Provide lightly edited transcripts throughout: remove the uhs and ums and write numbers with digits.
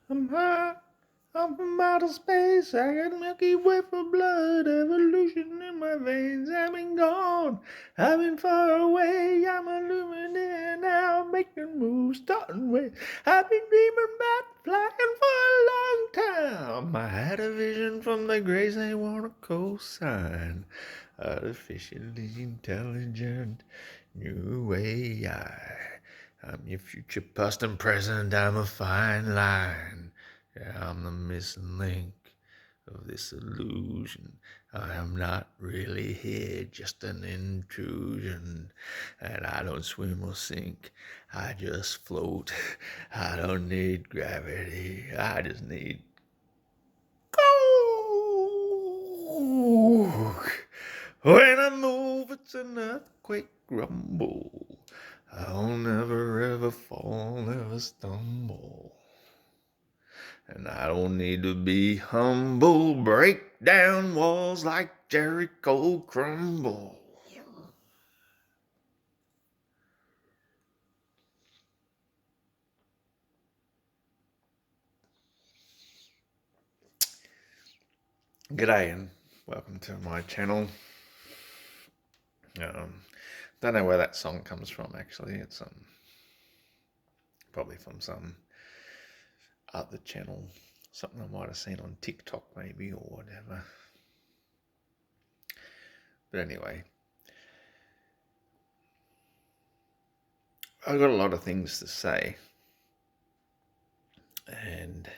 I'm high, I'm from outer space. I got Milky Way for blood, evolution in my veins. I've been gone, I've been far away. I'm illuminated now, making moves, starting ways. I've been dreaming about flying for a long time. I had a vision from the grace they want to co-sign. Artificially intelligent, new AI. I'm your future, past and present, I'm a fine line. Yeah, I'm the missing link of this illusion. I am not really here, just an intrusion. And I don't swim or sink, I just float. I don't need gravity, I just need coke. When I move, it's an earthquake rumble. I'll never ever fall, never stumble. And I don't need to be humble. Break down walls like Jericho crumble. G'day and welcome to my channel. Don't know where that song comes from actually. It's probably from some other channel. Something I might have seen on TikTok maybe or whatever. But anyway, I've got a lot of things to say. And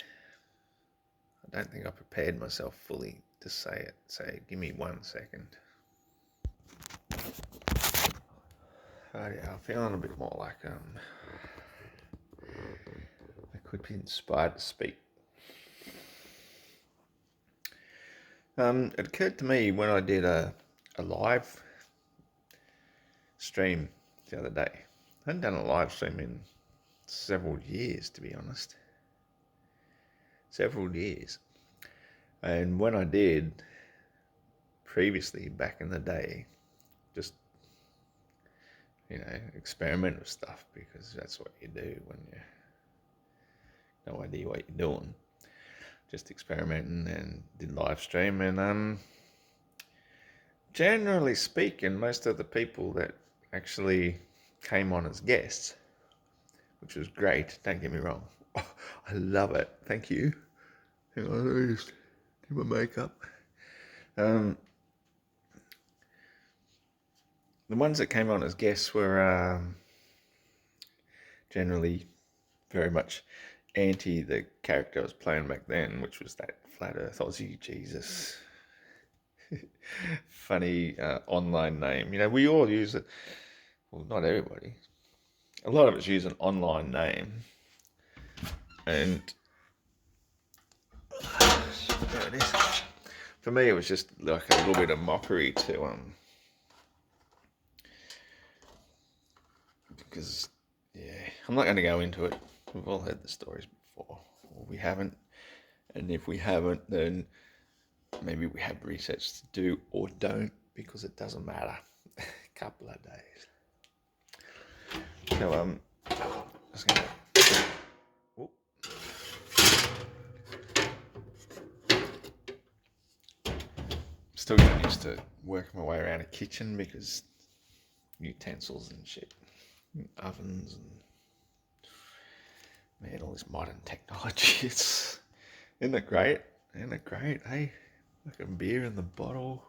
I don't think I prepared myself fully to say it. So give me 1 second. Oh yeah, I'm feeling a bit more like I could be inspired to speak. It occurred to me when I did a live stream the other day. I hadn't done a live stream in several years, to be honest. Several years. And when I did, previously, back in the day, just, experiment with stuff because that's what you do when you no idea what you're doing. Just experimenting and did live stream and generally speaking, most of the people that actually came on as guests, which was great, don't get me wrong. I love it. Thank you. Hang on, let me just do my makeup. The ones that came on as guests were generally very much anti the character I was playing back then, which was that flat earth Aussie Jesus. Funny online name. We all use it. Well, not everybody. A lot of us use an online name. And there it is. For me, it was just like a little bit of mockery to because I'm not going to go into it. We've all heard the stories before, or we haven't. And if we haven't, then maybe we have research to do or don't, because it doesn't matter. A couple of days. So just gonna. Whoop. Still getting used to working my way around a kitchen because utensils and shit, and ovens and man, all this modern technology. Isn't it great? Isn't it great? Hey, fucking beer in the bottle.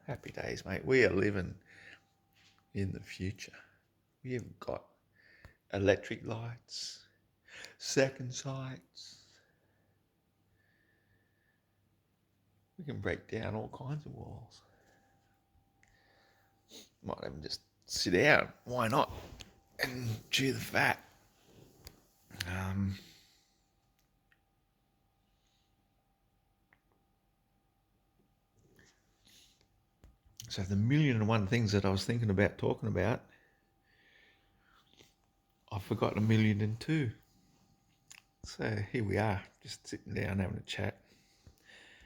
Happy days, mate. We are living in the future. We have got electric lights, second sights. We can break down all kinds of walls. Might even just sit out. Why not? And chew the fat. So the million and one things that I was thinking about talking about, I've forgotten a million and two. So here we are, just sitting down having a chat,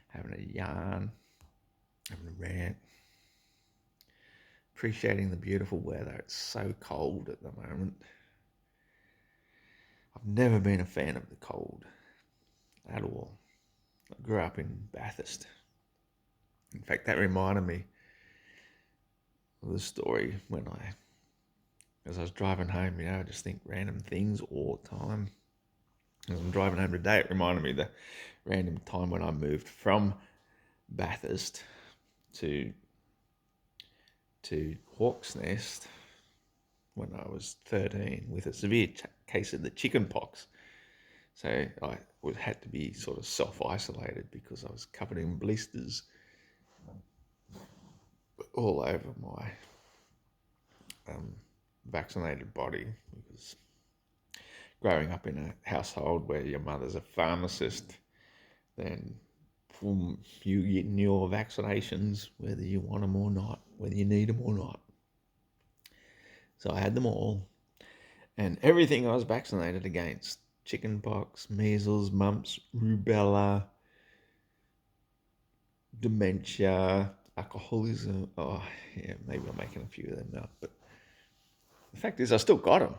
having a yarn, having a rant, appreciating the beautiful weather. It's so cold at the moment. I've never been a fan of the cold at all. I grew up in Bathurst. In fact, that reminded me of the story as I was driving home, I just think random things all the time. As I'm driving home today, it reminded me of the random time when I moved from Bathurst to Hawk's Nest when I was 13 with a severe case of the chicken pox. So I had to be sort of self-isolated because I was covered in blisters all over my vaccinated body, because growing up in a household where your mother's a pharmacist, then you getting your vaccinations whether you want them or not, whether you need them or not. So I had them all, and everything I was vaccinated against: chickenpox, measles, mumps, rubella, dementia, alcoholism. Oh, yeah, maybe I'm making a few of them up, but the fact is I still got them.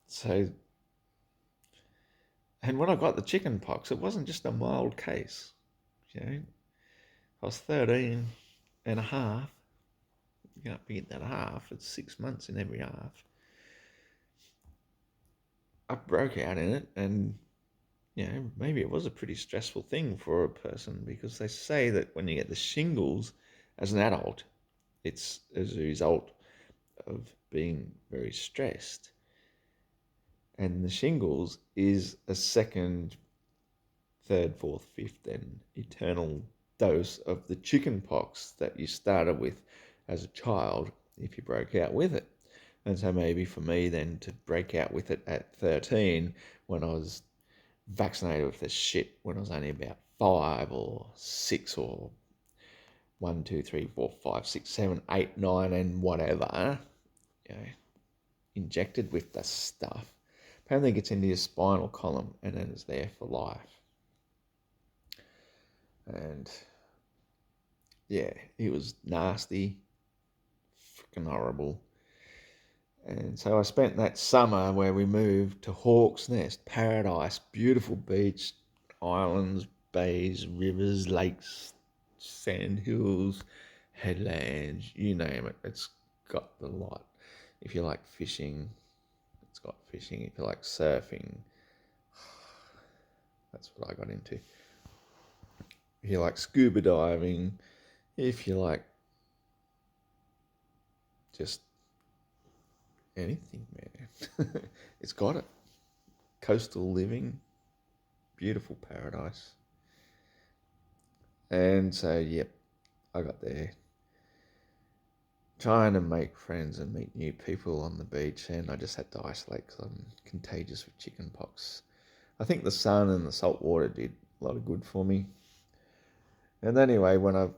So, and when I got the chickenpox, it wasn't just a mild case. I was 13 and a half. You can't forget that half. It's 6 months in every half. I broke out in it, and maybe it was a pretty stressful thing for a person, because they say that when you get the shingles as an adult, it's as a result of being very stressed. And the shingles is a second, third, fourth, fifth, and eternal dose of the chicken pox that you started with as a child if you broke out with it. And so maybe for me then to break out with it at 13, when I was vaccinated with this shit when I was only about 5 or 6 or 1, 2, 3, 4, 5, 6, 7, 8, 9 and whatever, injected with the stuff, apparently it gets into your spinal column and then it's there for life. And yeah, it was nasty, freaking horrible. And so I spent that summer where we moved to Hawk's Nest, paradise, beautiful beach, islands, bays, rivers, lakes, sand hills, headlands, you name it. It's got the lot. If you like fishing, it's got fishing. If you like surfing, that's what I got into. If you like scuba diving, if you like just anything, man, it's got it. Coastal living, beautiful paradise. And so, yep, I got there trying to make friends and meet new people on the beach, and I just had to isolate because I'm contagious with chickenpox. I think the sun and the salt water did a lot of good for me. And anyway, when I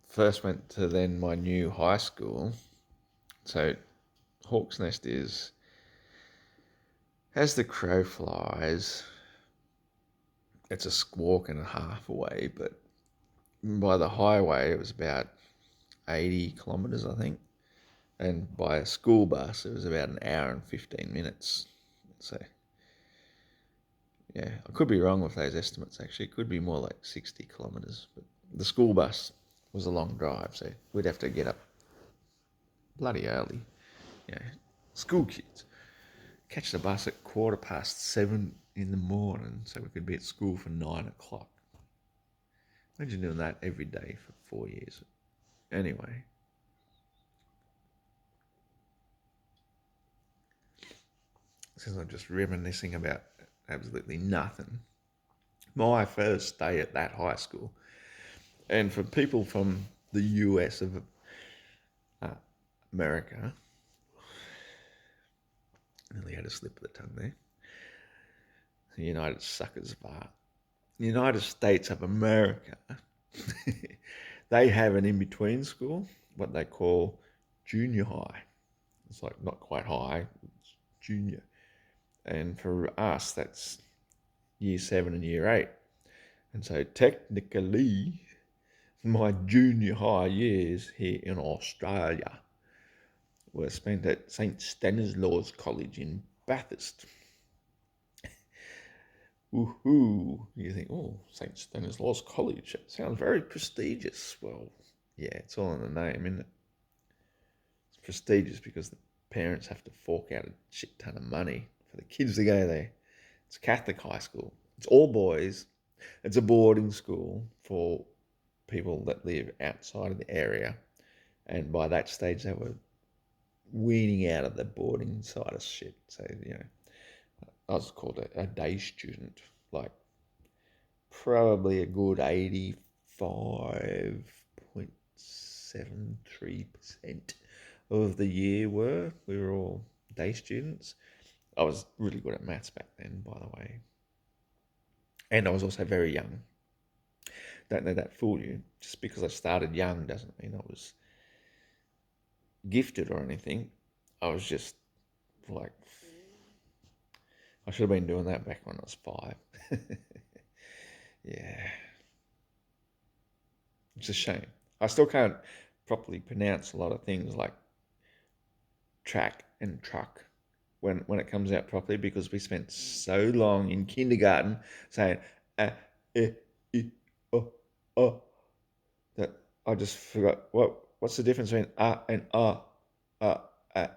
first went to then my new high school, so Hawk's Nest is, as the crow flies, it's a squawk and a half away, but by the highway it was about 80 kilometres, I think, and by a school bus it was about an hour and 15 minutes. So yeah, I could be wrong with those estimates actually. It could be more like 60 kilometres, but the school bus was a long drive, so we'd have to get up bloody early. School kids catch the bus at 7:15 in the morning so we could be at school for 9 o'clock. Imagine doing that every day for 4 years. Anyway, since I'm just reminiscing about absolutely nothing, my first day at that high school, and for people from the US of America, nearly had a slip of the tongue there, the United Suckers bar, the United States of America, they have an in-between school, what they call junior high. It's like not quite high, it's junior. And for us, that's year 7 and year 8. And so technically, my junior high years here in Australia were spent at St. Stanislaus College in Bathurst. Woohoo! You think, oh, St. Stanislaus College. That sounds very prestigious. Well, yeah, it's all in the name, isn't it? It's prestigious because the parents have to fork out a shit ton of money for the kids to go there. It's a Catholic high school. It's all boys. It's a boarding school for people that live outside of the area. And by that stage, they were weaning out of the boarding side of shit. So, I was called a day student, like probably a good 85.73% of the year we were all day students. I was really good at maths back then, by the way. And I was also very young. Don't let that fool you. Just because I started young doesn't mean I was gifted or anything. I was just like, I should have been doing that back when I was 5. Yeah. It's a shame. I still can't properly pronounce a lot of things like track and truck when it comes out properly because we spent so long in kindergarten saying eh, oh, oh, that I just forgot what's the difference between and uh, uh, eh,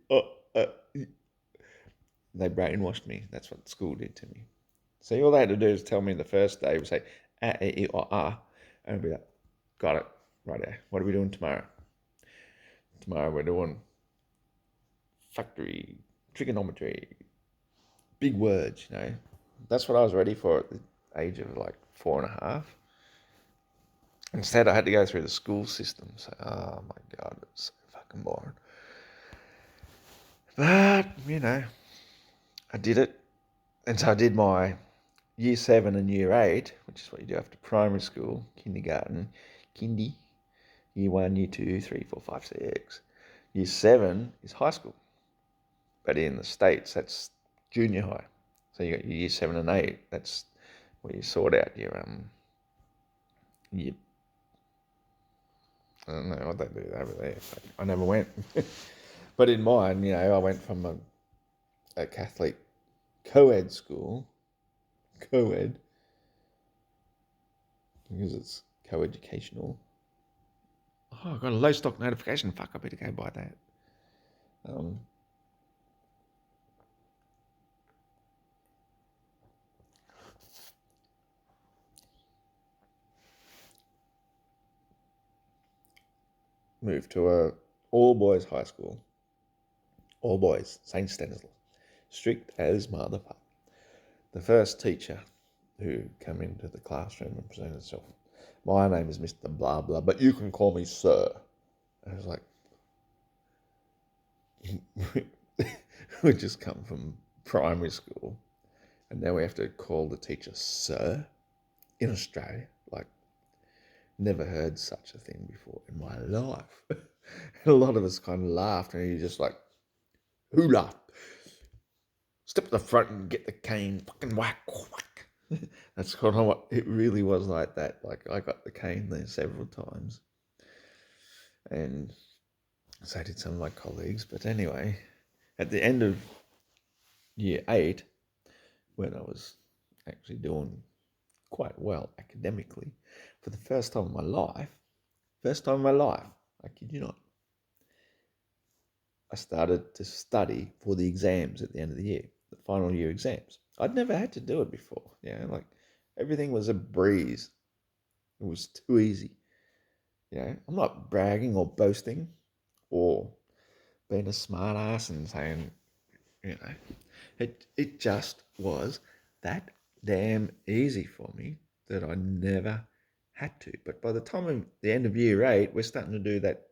uh. They brainwashed me. That's what school did to me. So all they had to do is tell me the first day, would say and I'd be like, got it, right there. What are we doing tomorrow? Tomorrow we're doing factory, trigonometry, big words, That's what I was ready for at the age of like 4.5. Instead, I had to go through the school system. So, oh my God, it's so fucking boring. But, I did it. And so I did my year 7 and year 8, which is what you do after primary school, kindergarten, kindy, year 1, year 2, 3, 4, 5, 6. Year 7 is high school. But in the States, that's junior high. So you got your year 7 and 8. That's where you sort out your I don't know what they do over there. I never went. But in mine, I went from a Catholic co-ed school, co-ed, because it's co-educational. Oh, I got a low stock notification. Fuck, I better go buy that. Moved to a all-boys high school. All boys, St. Stanislaus. Strict as motherfucker. The first teacher who came into the classroom and presented himself. My name is Mr. Blah Blah, but you can call me Sir. And I was like, we just come from primary school, and now we have to call the teacher Sir in Australia. Like, never heard such a thing before in my life. And a lot of us kind of laughed, and you're just like, who laughed? Step to the front and get the cane, fucking whack, whack. That's kind of what it really was like that. Like, I got the cane there several times. And so did some of my colleagues. But anyway, at the end of year 8, when I was actually doing quite well academically, for the first time in my life, I kid you not, I started to study for the exams at the end of the year, the final year exams. I'd never had to do it before. Like everything was a breeze. It was too easy. I'm not bragging or boasting or being a smart ass and saying, it just was that damn easy for me that I never had to. But by the time of the end of year 8, we're starting to do that,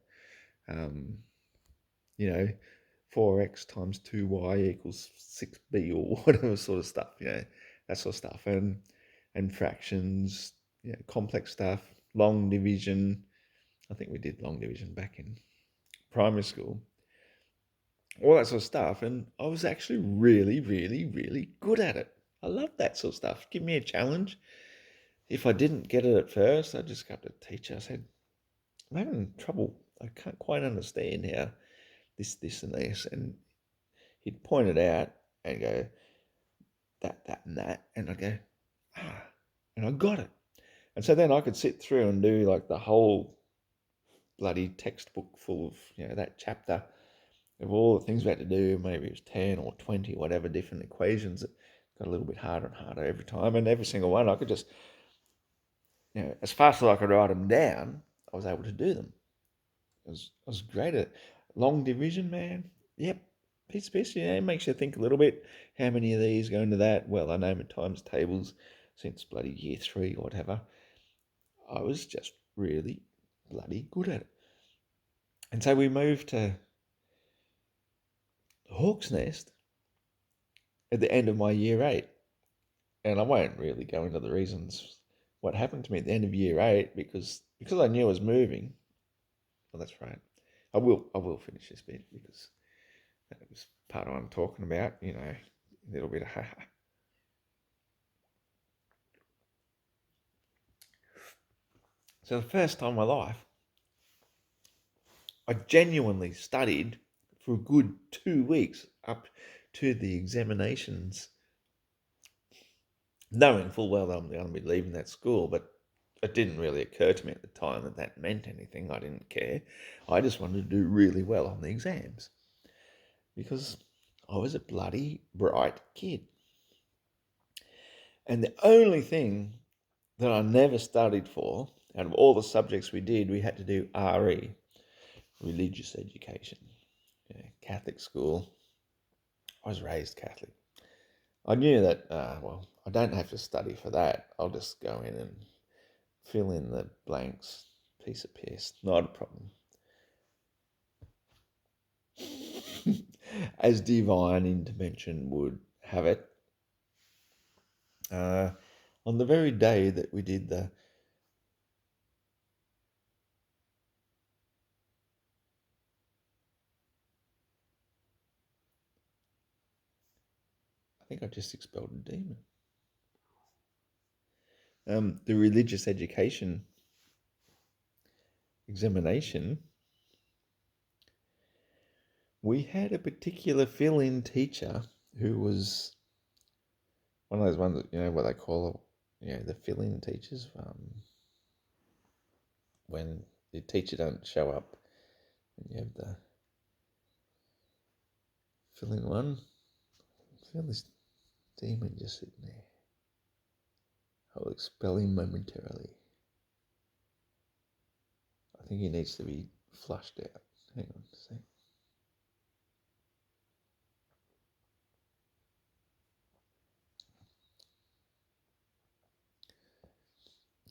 4x times 2y equals 6b or whatever sort of stuff, that sort of stuff. And fractions, complex stuff, long division. I think we did long division back in primary school. All that sort of stuff. And I was actually really, really, really good at it. I love that sort of stuff. Give me a challenge. If I didn't get it at first, I'd just go up to the teacher. I said, I'm having trouble. I can't quite understand how this, and this. And he'd point it out and go, that, and that. And I go, and I got it. And so then I could sit through and do like the whole bloody textbook full of, that chapter of all the things we had to do. Maybe it was 10 or 20, whatever, different equations that got a little bit harder and harder every time. And every single one, I could just, as fast as I could write them down, I was able to do them. I was great at it. Long division, man. Yep. Piece, it makes you think a little bit. How many of these go into that? Well, I know my times tables since bloody year 3 or whatever. I was just really bloody good at it. And so we moved to Hawk's Nest at the end of my year 8. And I won't really go into the reasons what happened to me at the end of year 8 because I knew I was moving. Well, that's right. I will finish this bit because that was part of what I'm talking about, a little bit of haha. So the first time in my life, I genuinely studied for a good 2 weeks up to the examinations, knowing full well that I'm going to be leaving that school, but it didn't really occur to me at the time that that meant anything. I didn't care. I just wanted to do really well on the exams because I was a bloody bright kid. And the only thing that I never studied for, out of all the subjects we did, we had to do RE, religious education. Catholic school. I was raised Catholic. I knew that, I don't have to study for that. I'll just go in and fill in the blanks, piece of piss, not a problem. As divine intervention would have it, on the very day that we did I think I just expelled a demon. The religious education examination, we had a particular fill-in teacher who was one of those ones that, what they call, the fill-in teachers, when the teacher don't show up and you have the fill-in one. I feel this demon just sitting there. I will expel him momentarily. I think he needs to be flushed out. Hang on a sec.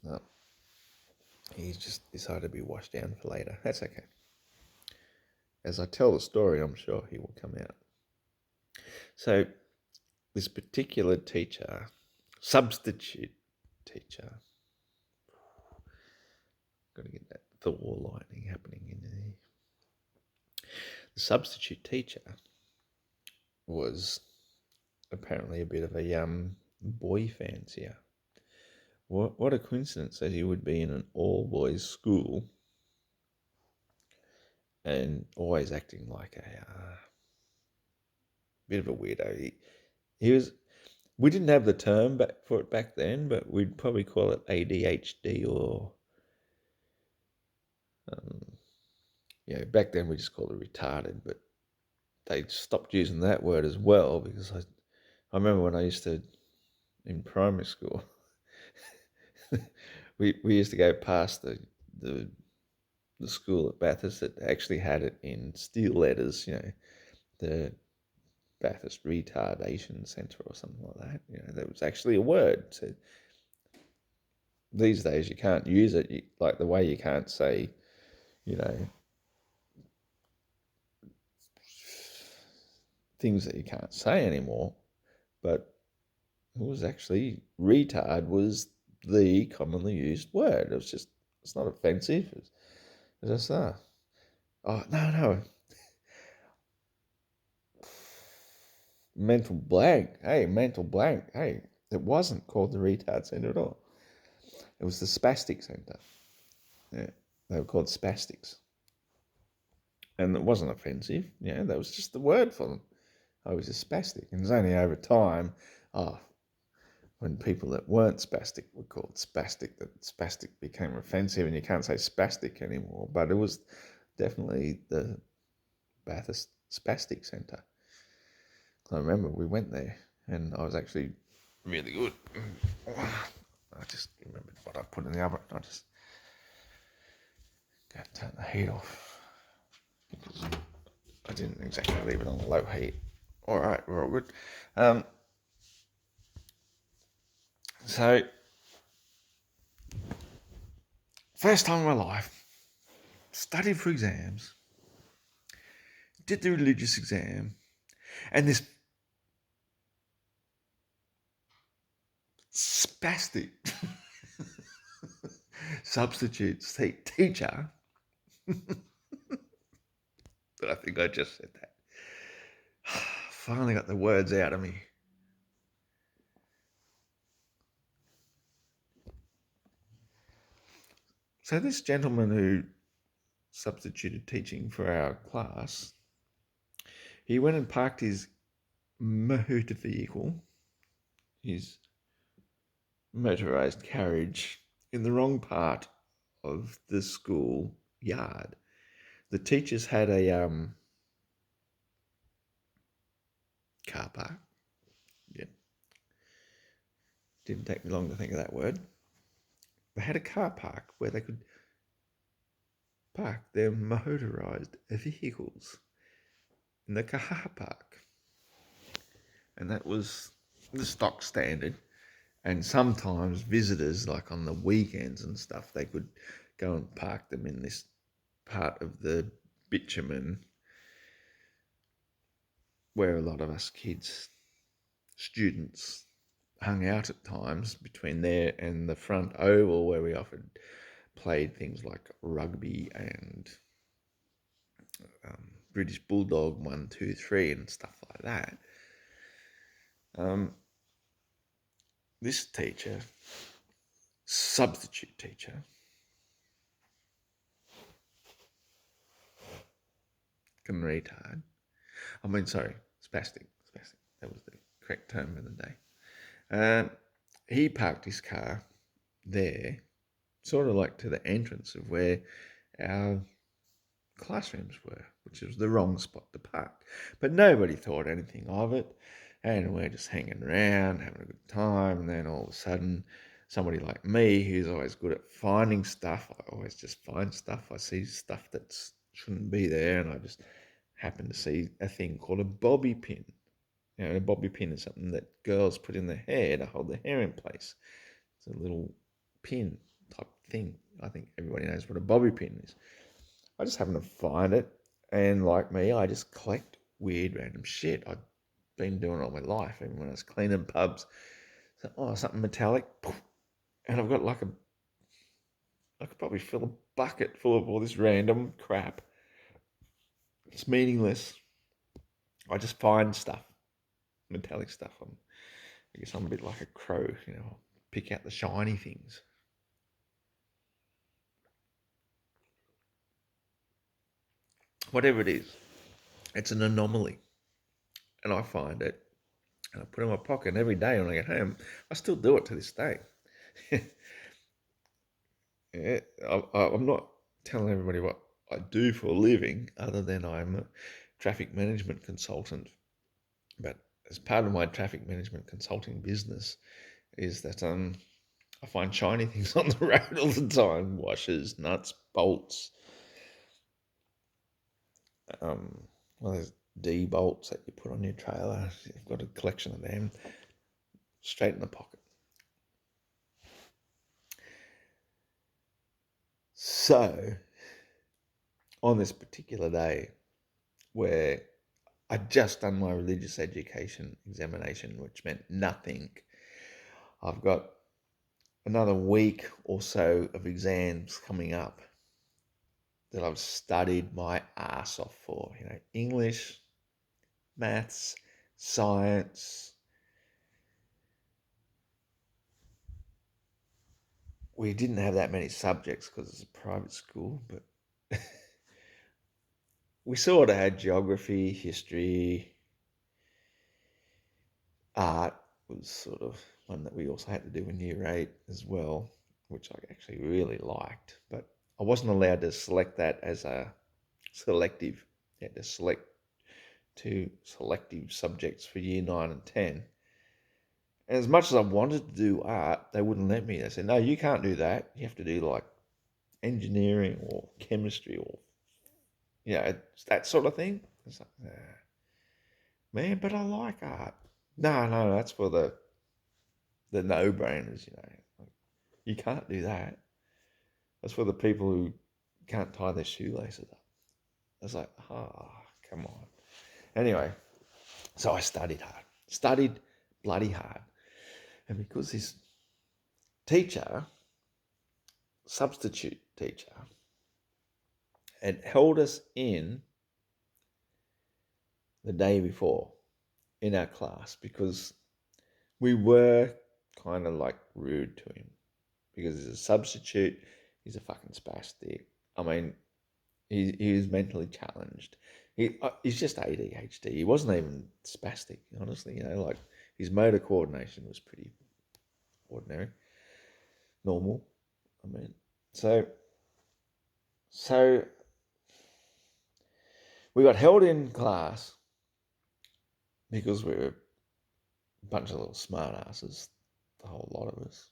No. He's just decided to be washed down for later. That's okay. As I tell the story, I'm sure he will come out. So, this particular teacher, substitute teacher, got to get that Thor lightning happening in there. The substitute teacher was apparently a bit of a boy fancier. What a coincidence that he would be in an all-boys school and always acting like a bit of a weirdo. He was. We didn't have the term for it back then, but we'd probably call it ADHD or back then we just called it retarded, but they stopped using that word as well because I remember when I used to, in primary school, we used to go past the school at Bathurst that actually had it in steel letters, the Bathurst Retardation Centre or something like that. That was actually a word. So these days you can't use it, like the way you can't say, things that you can't say anymore. But it was actually, retard was the commonly used word. It's not offensive. It's just, oh, no. Mental blank. Hey, it wasn't called the retard centre at all. It was the spastic centre. Yeah, they were called spastics. And it wasn't offensive. That was just the word for them. I was a spastic. And it was only over time Oh, when people that weren't spastic were called spastic, that spastic became offensive and you can't say spastic anymore. But it was definitely the Bathurst Spastic Centre. I remember we went there and I was actually really good. I just remembered what I put in the oven. I just got to turn the heat off because I didn't exactly leave it on low heat. All right, we're all good. So, first time in my life, studied for exams, did the religious exam, and this spastic substitute teacher, but I think I just said that, finally got the words out of me. So this gentleman who substituted teaching for our class, he went and parked his motor vehicle, his motorised carriage, in the wrong part of the school yard. The teachers had a car park. Yeah, didn't take me long to think of that word. They had a car park where they could park their motorised vehicles in the car park. And that was the stock standard. And sometimes visitors, like on the weekends and stuff, they could go and park them in this part of the bitumen where a lot of us kids, students, hung out at times between there and the front oval where we often played things like rugby and British Bulldog 1, 2, 3 and stuff like that. This teacher, substitute teacher, retard. Spastic. That was the correct term of the day. He parked his car there, sort of like to the entrance of where our classrooms were, which was the wrong spot to park. But nobody thought anything of it, and we're just hanging around, having a good time, and then all of a sudden, somebody like me, who's always good at finding stuff, I always just find stuff. I see stuff that shouldn't be there, and I just happen to see a thing called a bobby pin. You know, a bobby pin is something that girls put in their hair to hold their hair in place. It's a little pin type thing. I think everybody knows what a bobby pin is. I just happen to find it, and like me, I just collect weird random shit. I've been doing it all my life, even when I was cleaning pubs. So, something metallic, and I've got I could probably fill a bucket full of all this random crap. It's meaningless. I just find stuff, metallic stuff. I guess I'm a bit like a crow, pick out the shiny things. Whatever it is, it's an anomaly. And I find it, and I put it in my pocket, and every day when I get home, I still do it to this day. Yeah, I'm not telling everybody what I do for a living, other than I'm a traffic management consultant. But as part of my traffic management consulting business is that I find shiny things on the road all the time: washers, nuts, bolts. There's D bolts that you put on your trailer. You've got a collection of them straight in the pocket. So, on this particular day, where I'd just done my religious education examination, which meant nothing, I've got another week or so of exams coming up that I've studied my ass off for. English, maths, science. We didn't have that many subjects because it's a private school, but we sort of had geography, history, art, was sort of one that we also had to do in year 8 as well, which I actually really liked. But I wasn't allowed to select that as a selective. You had to select 2 selective subjects for year 9 and 10. And as much as I wanted to do art, they wouldn't let me. They said, no, you can't do that. You have to do like engineering or chemistry or, that sort of thing. It's like, nah, man, but I like art. No, that's for the no-brainers, Like, you can't do that. That's for the people who can't tie their shoelaces up. I was like, come on. Anyway, so I studied hard. Studied bloody hard. And because this teacher, substitute teacher, had held us in the day before in our class because we were kind of like rude to him because he's a substitute. He's a fucking spastic. I mean, he was mentally challenged. He's just ADHD. He wasn't even spastic, honestly. Like his motor coordination was pretty ordinary, normal. I mean, so we got held in class because we were a bunch of little smartasses, the whole lot of us.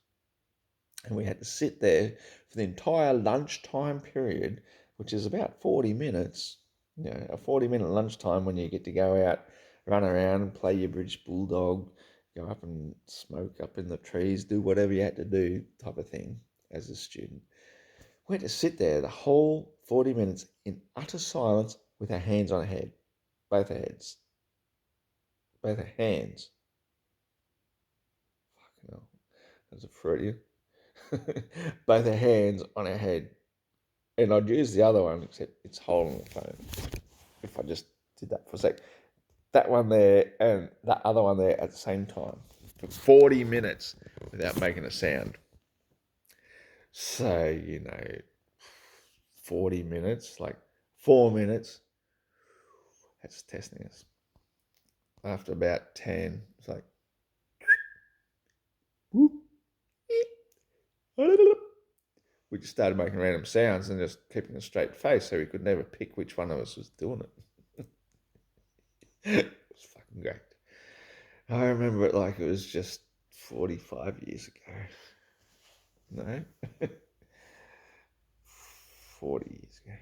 And we had to sit there for the entire lunchtime period, which is about 40 minutes, a 40-minute lunchtime when you get to go out, run around, play your British Bulldog, go up and smoke up in the trees, do whatever you had to do type of thing as a student. We had to sit there the whole 40 minutes in utter silence with our hands on our head, both our heads, both our hands. Fucking hell, that was a Freudian. Both our hands on our head. And I'd use the other one, except it's holding the phone. If I just did that for a sec. That one there and that other one there at the same time for 40 minutes without making a sound. So, 40 minutes, like 4 minutes, that's testing us. After about 10, it's like, whoop, we just started making random sounds and just keeping a straight face so we could never pick which one of us was doing it. It was fucking great. I remember it like it was just 45 years ago. No? 40 years ago.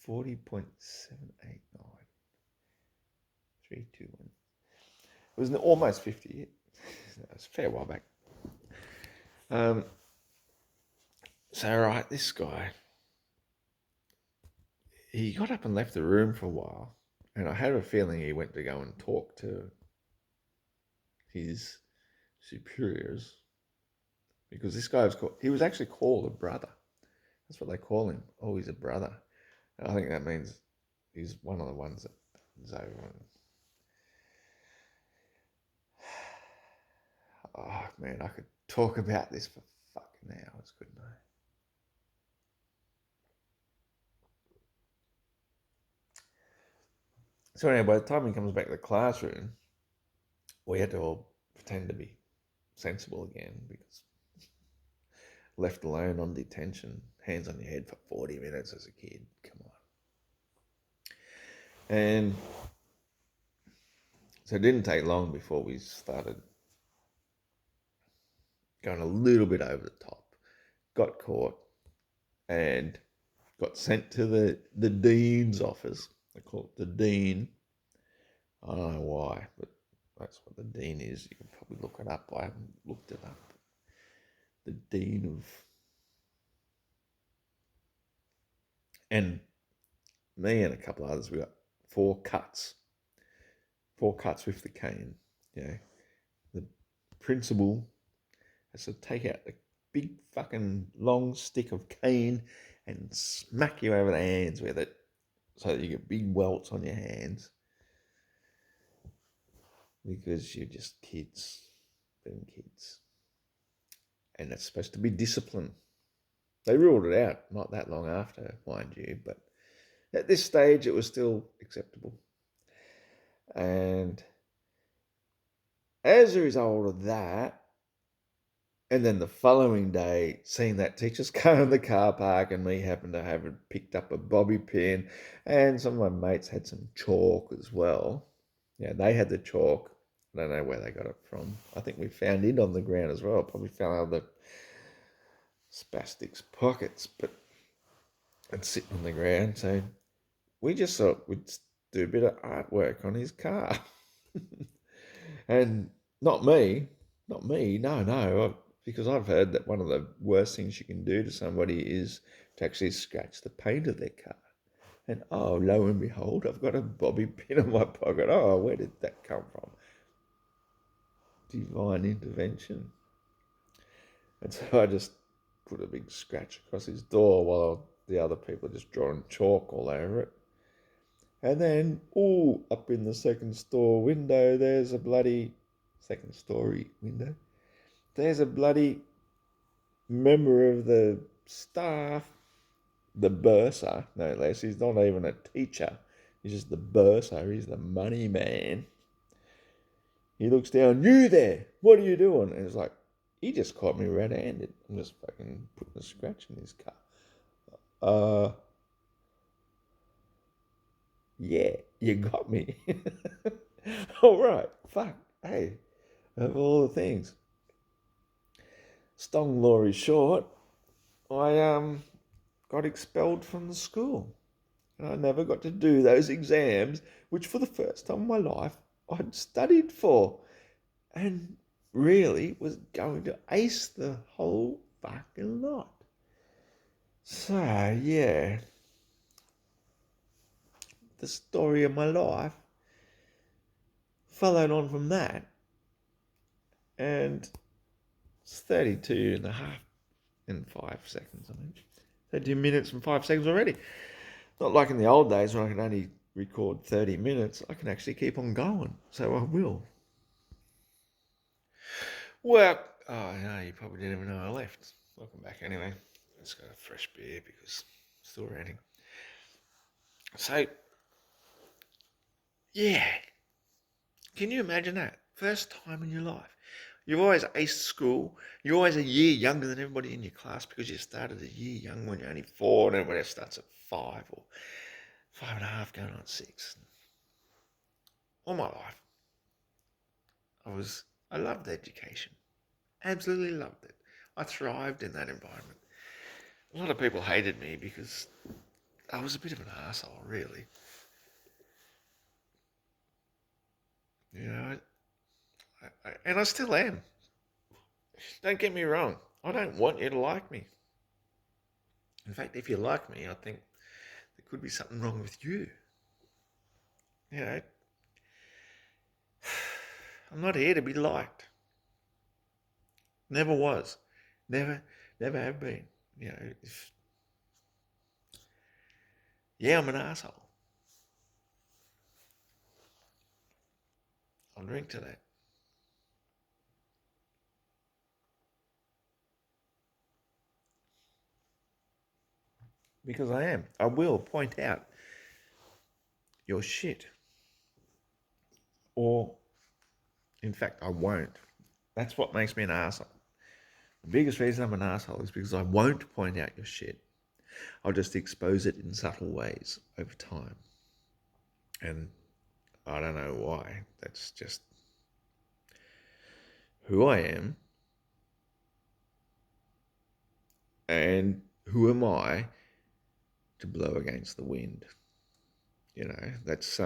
40.789. 3, 2, 1. It was almost 50 years. It was a fair while back. Right, this guy, he got up and left the room for a while, and I had a feeling he went to go and talk to his superiors, because this guy he was actually called a brother. That's what they call him. Oh, he's a brother. And I think that means he's one of the ones that's over. Oh, man, I could talk about this for fucking hours, couldn't I? So anyway, by the time he comes back to the classroom, we had to all pretend to be sensible again, because left alone on detention, hands on your head for 40 minutes as a kid, come on. And so it didn't take long before we started going a little bit over the top, got caught, and got sent to the dean's office. They call it the dean. I don't know why, but that's what the dean is. You can probably look it up. I haven't looked it up. The dean of... And me and a couple of others, we got 4 cuts. 4 cuts with the cane. The principal has to take out the big fucking long stick of cane and smack you over the hands with it so that you get big welts on your hands, because you're just kids being kids. And it's supposed to be discipline. They ruled it out not that long after, mind you, but at this stage it was still acceptable. And as a result of that, and then the following day, seeing that teacher's car in the car park and me happen to have picked up a bobby pin, and some of my mates had some chalk as well. Yeah, they had the chalk. I don't know where they got it from. I think we found it on the ground as well. Probably fell out of the spastic's pockets, but it's sitting on the ground. So we just thought we'd do a bit of artwork on his car. And not me, no, because I've heard that one of the worst things you can do to somebody is to actually scratch the paint of their car. And oh, lo and behold, I've got a bobby pin in my pocket. Oh, where did that come from? Divine intervention. And so I just put a big scratch across his door while the other people are just drawing chalk all over it. And then, up in the second store window, there's a bloody second story window. There's a bloody member of the staff, the bursar, no less. He's not even a teacher. He's just the bursar. He's the money man. He looks down, you there, what are you doing? And it's like, he just caught me red-handed. I'm just fucking putting a scratch in his car. Yeah, you got me. All right, fuck, hey, of all the things. Long story short, I got expelled from the school. And I never got to do those exams, which for the first time in my life I'd studied for. And really was going to ace the whole fucking lot. So, yeah. The story of my life followed on from that. And it's 32 and a half in 5 seconds, I think. 32 minutes and 5 seconds already. Not like in the old days when I could only record 30 minutes. I can actually keep on going. So I will. Well, oh no, you probably didn't even know I left. Welcome back anyway. Let's go to fresh beer because it's still ranting. So, yeah. Can you imagine that? First time in your life. You've always aced school. You're always a year younger than everybody in your class because you started a year young when you're only 4 and everybody else starts at 5 or 5.5 going on 6. All my life, I loved education. Absolutely loved it. I thrived in that environment. A lot of people hated me because I was a bit of an arsehole, really. You know, and I still am. Don't get me wrong. I don't want you to like me. In fact, if you like me, I think there could be something wrong with you. You know, I'm not here to be liked. Never was. Never have been. You know, yeah, I'm an asshole. I'll drink to that. Because I am. I will point out your shit. Or, in fact, I won't. That's what makes me an asshole. The biggest reason I'm an asshole is because I won't point out your shit. I'll just expose it in subtle ways over time. And I don't know why. That's just who I am. And who am I to blow against the wind? You know, that's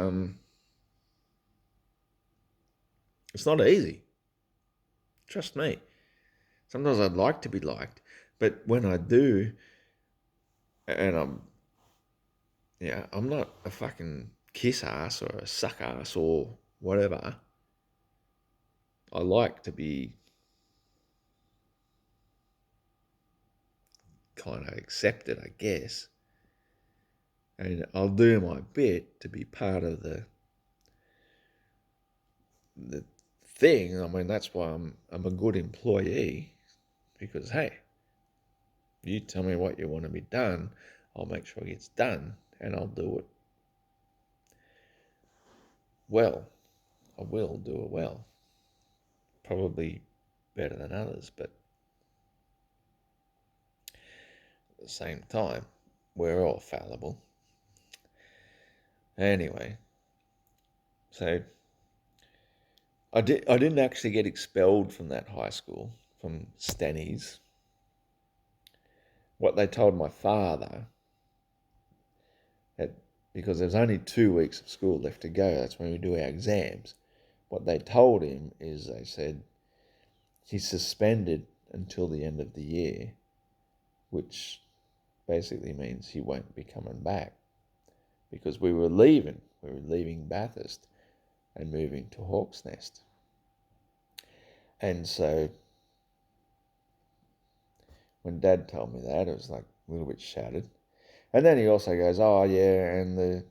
it's not easy. Trust me. Sometimes I'd like to be liked, but when I do, and I'm not a fucking kiss ass or a suck ass or whatever. I like to be kind of accepted, I guess. And I'll do my bit to be part of the thing. I mean, that's why I'm a good employee, because hey, you tell me what you want to be done, I'll make sure it gets done, and I'll do it well. I will do it well. Probably better than others, but at the same time, we're all fallible. Anyway, so I didn't actually get expelled from that high school, from Stanny's. What they told my father, that because there's only 2 weeks of school left to go, that's when we do our exams. What they told him is they said he's suspended until the end of the year, which basically means he won't be coming back, because we were leaving Bathurst and moving to Hawk's Nest. And so when Dad told me that, it was like a little bit shattered. And then he also goes, oh yeah, and the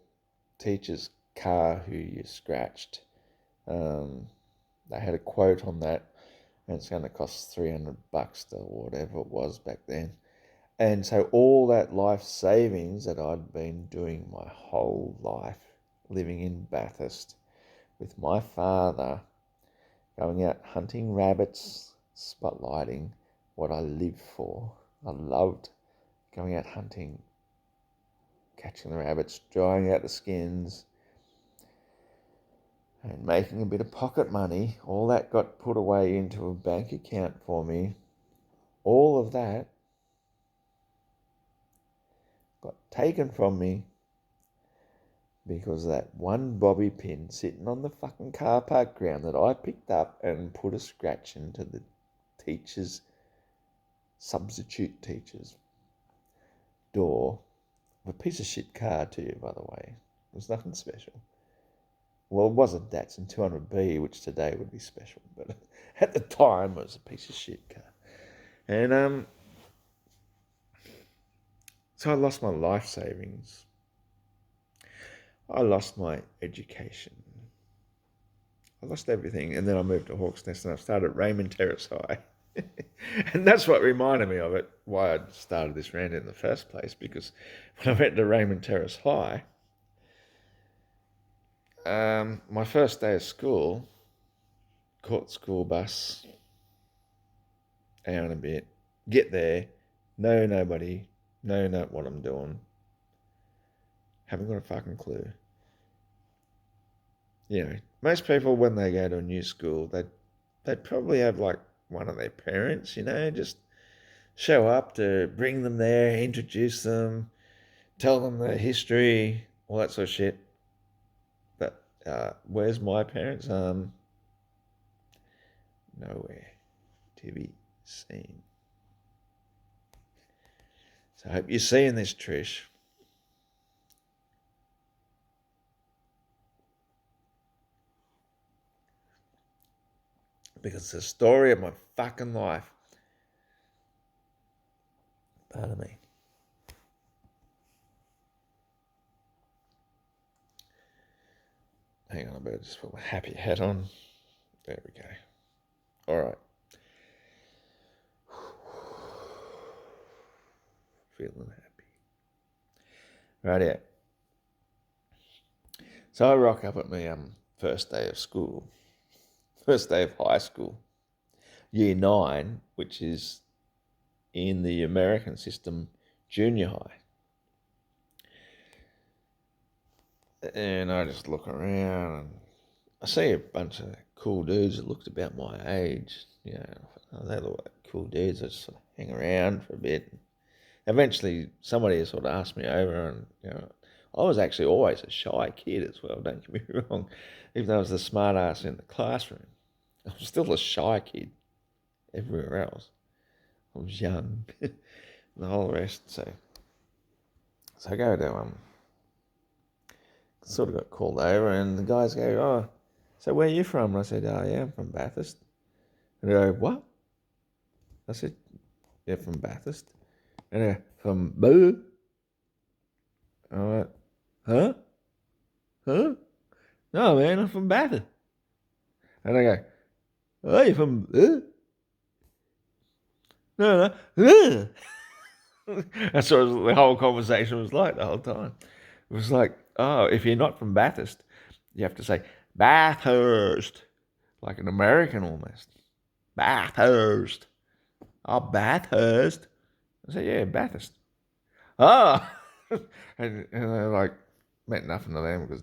teacher's car who you scratched, they had a quote on that, and it's going to cost $300 or whatever it was back then. And so all that life savings that I'd been doing my whole life, living in Bathurst with my father, going out hunting rabbits, spotlighting what I lived for. I loved going out hunting, catching the rabbits, drying out the skins, and making a bit of pocket money. All that got put away into a bank account for me. All of that got taken from me because of that one bobby pin sitting on the fucking car park ground that I picked up and put a scratch into the substitute teacher's door. A piece of shit car too, by the way. It was nothing special. Well, it was a Datsun 200B, which today would be special, but at the time it was a piece of shit car. And so I lost my life savings. I lost my education. I lost everything, and then I moved to Hawk's Nest and I started at Raymond Terrace High. And that's what reminded me of it, why I started this rant in the first place, because when I went to Raymond Terrace High, my first day of school, caught the school bus, hour and a bit, get there, know nobody, know not what I'm doing, haven't got a fucking clue. You know, most people when they go to a new school, they'd probably have like one of their parents, just show up to bring them there, introduce them, tell them their history, all that sort of shit. But where's my parents? Nowhere to be seen. So I hope you're seeing this, Trish. Because it's the story of my fucking life. Pardon me. Hang on, I better just put my happy hat on. There we go. All right. Feeling happy. Right, yeah. So I rock up at my first day of school. First day of high school. Year 9, which is in the American system, junior high. And I just look around and I see a bunch of cool dudes that looked about my age. They look like cool dudes. I just sort of hang around for a bit. Eventually, somebody sort of asked me over, and I was actually always a shy kid as well. Don't get me wrong. Even though I was the smart ass in the classroom, I was still a shy kid everywhere else. I was young, and the whole rest. So I go to sort of got called over, and the guys go, "Oh, so where are you from?" And I said, "Oh, yeah, I'm from Bathurst." And they go, "What?" I said, "Yeah, from Bathurst." And they go, "From Boo?" I went, "Huh? Huh? No, man, I'm from Bathurst." And I go, "Oh, you from No, no. That's what the whole conversation was like the whole time. It was like, oh, if you're not from Bathurst, you have to say Bathurst. Like an American almost. Bathurst. Oh, Bathurst. I said, yeah, Bathurst. Oh. and they're like, meant nothing to them because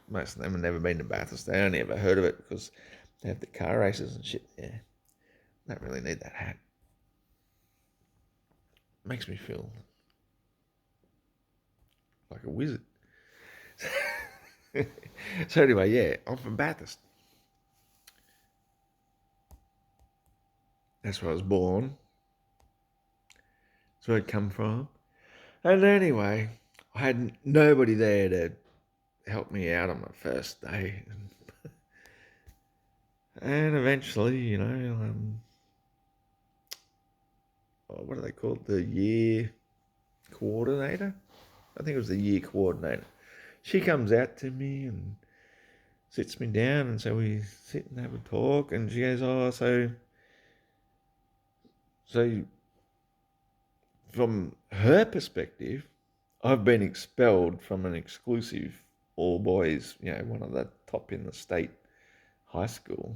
most of them have never been to Bathurst. They only ever heard of it because they have the car races and shit there. Don't really need that hat. Makes me feel like a wizard. So anyway, yeah, I'm from Bathurst. That's where I was born. That's where I'd come from. And anyway, I had nobody there to help me out on my first day. And eventually, what do they call it? The year coordinator? I think it was the year coordinator. She comes out to me and sits me down, and so we sit and have a talk, and she goes, oh, so from her perspective, I've been expelled from an exclusive all boys, one of the top in the state high school,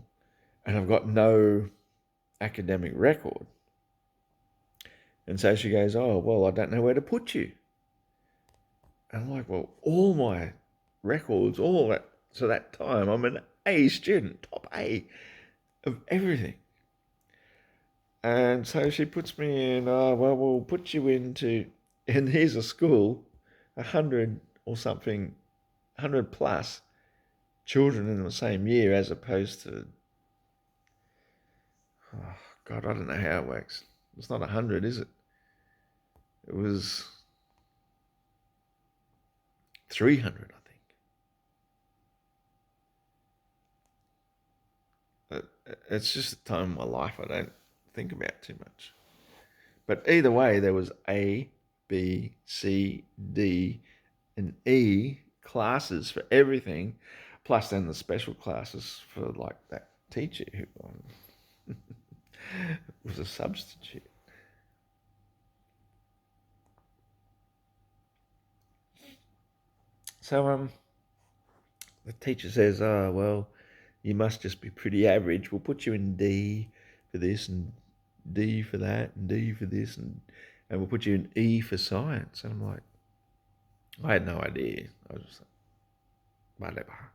and I've got no academic record. And so she goes, oh, well, I don't know where to put you. And I'm like, well, all my records, all that, so that time, I'm an A student, top A of everything. And so she puts me in, well, we'll put you into, and here's a school, 100 or something, 100 plus children in the same year, as opposed to, oh, God, I don't know how it works. It's not 100, is it? It was 300, I think. It's just a time in my life I don't think about too much. But either way, there was A, B, C, D, and E classes for everything, plus then the special classes for like that teacher who was a substitute. So the teacher says, oh, well, you must just be pretty average. We'll put you in D for this and D for that and D for this and we'll put you in E for science. And I'm like, I had no idea. I was just like, whatever.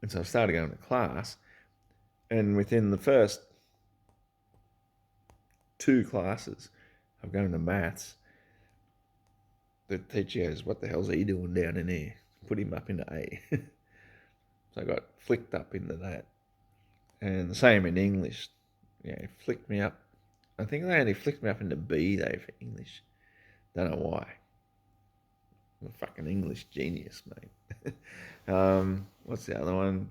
And so I started going to class, and within the first 2 classes of going to maths, the teacher goes, what the hell's he doing down in here? Put him up into A. So I got flicked up into that. And the same in English. Flicked me up. I think they only flicked me up into B though for English. Don't know why. I'm a fucking English genius, mate. What's the other one?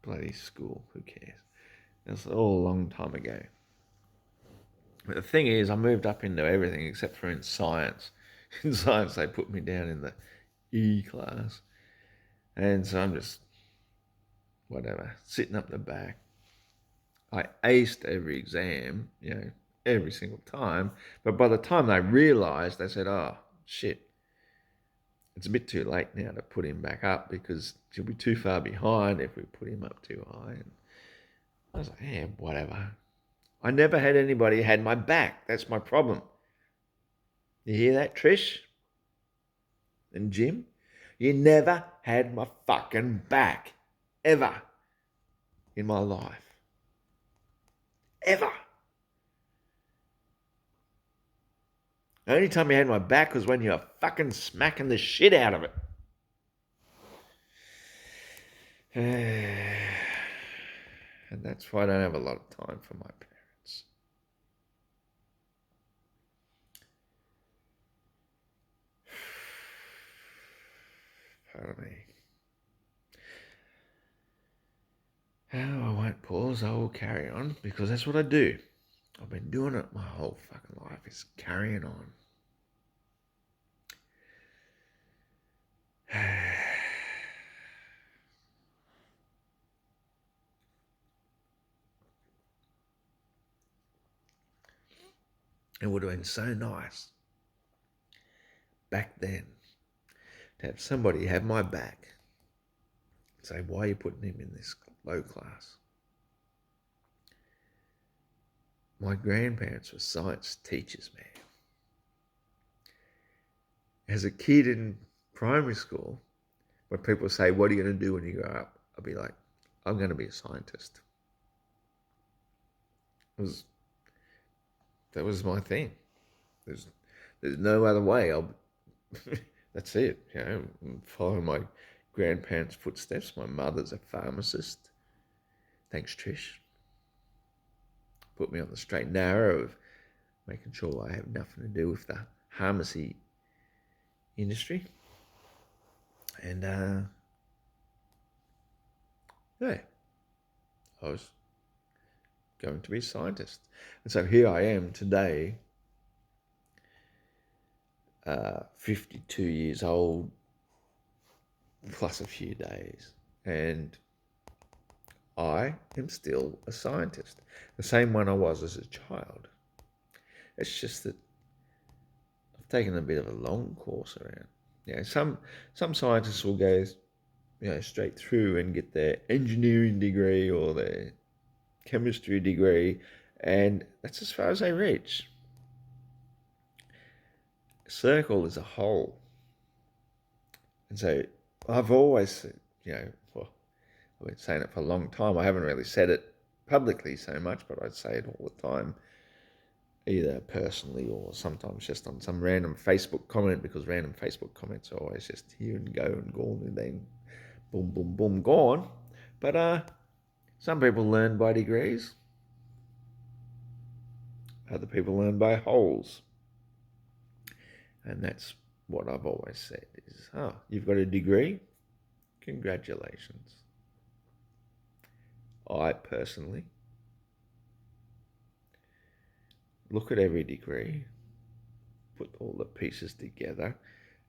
Bloody school. Who cares? It's all a long time ago. But the thing is, I moved up into everything except for in science. In science, they put me down in the E class. And so I'm just, whatever, sitting up the back. I aced every exam, every single time. But by the time they realised, they said, oh, shit, it's a bit too late now to put him back up because he'll be too far behind if we put him up too high. And I was like, yeah, whatever. I never had anybody had my back. That's my problem. You hear that, Trish and Jim? You never had my fucking back. Ever. In my life. Ever. The only time you had my back was when you were fucking smacking the shit out of it. And that's why I don't have a lot of time for my parents. Pardon me. Oh, I won't pause. I will carry on because that's what I do. I've been doing it my whole fucking life. Is carrying on. It would have been so nice back then to have somebody have my back and say, why are you putting him in this low class? My grandparents were science teachers, man. As a kid in primary school, when people say, what are you going to do when you grow up? I'll be like, I'm going to be a scientist. That was my thing. There's no other way. That's it. Follow my grandparents' footsteps. My mother's a pharmacist. Thanks, Trish. Put me on the straight and narrow of making sure I have nothing to do with the pharmacy industry. And yeah, I was going to be a scientist. And so here I am today, 52 years old, plus a few days. And I am still a scientist, the same one I was as a child. It's just that I've taken a bit of a long course around. Some scientists will go, straight through and get their engineering degree or their chemistry degree, and that's as far as they reach. A circle is a hole, and so I've always said, I've been saying it for a long time. I haven't really said it publicly so much, but I'd say it all the time, either personally or sometimes just on some random Facebook comment, because random Facebook comments are always just here and go and gone and then boom, boom, boom, gone. But some people learn by degrees. Other people learn by holes. And that's what I've always said is, you've got a degree? Congratulations. I personally look at every degree, put all the pieces together,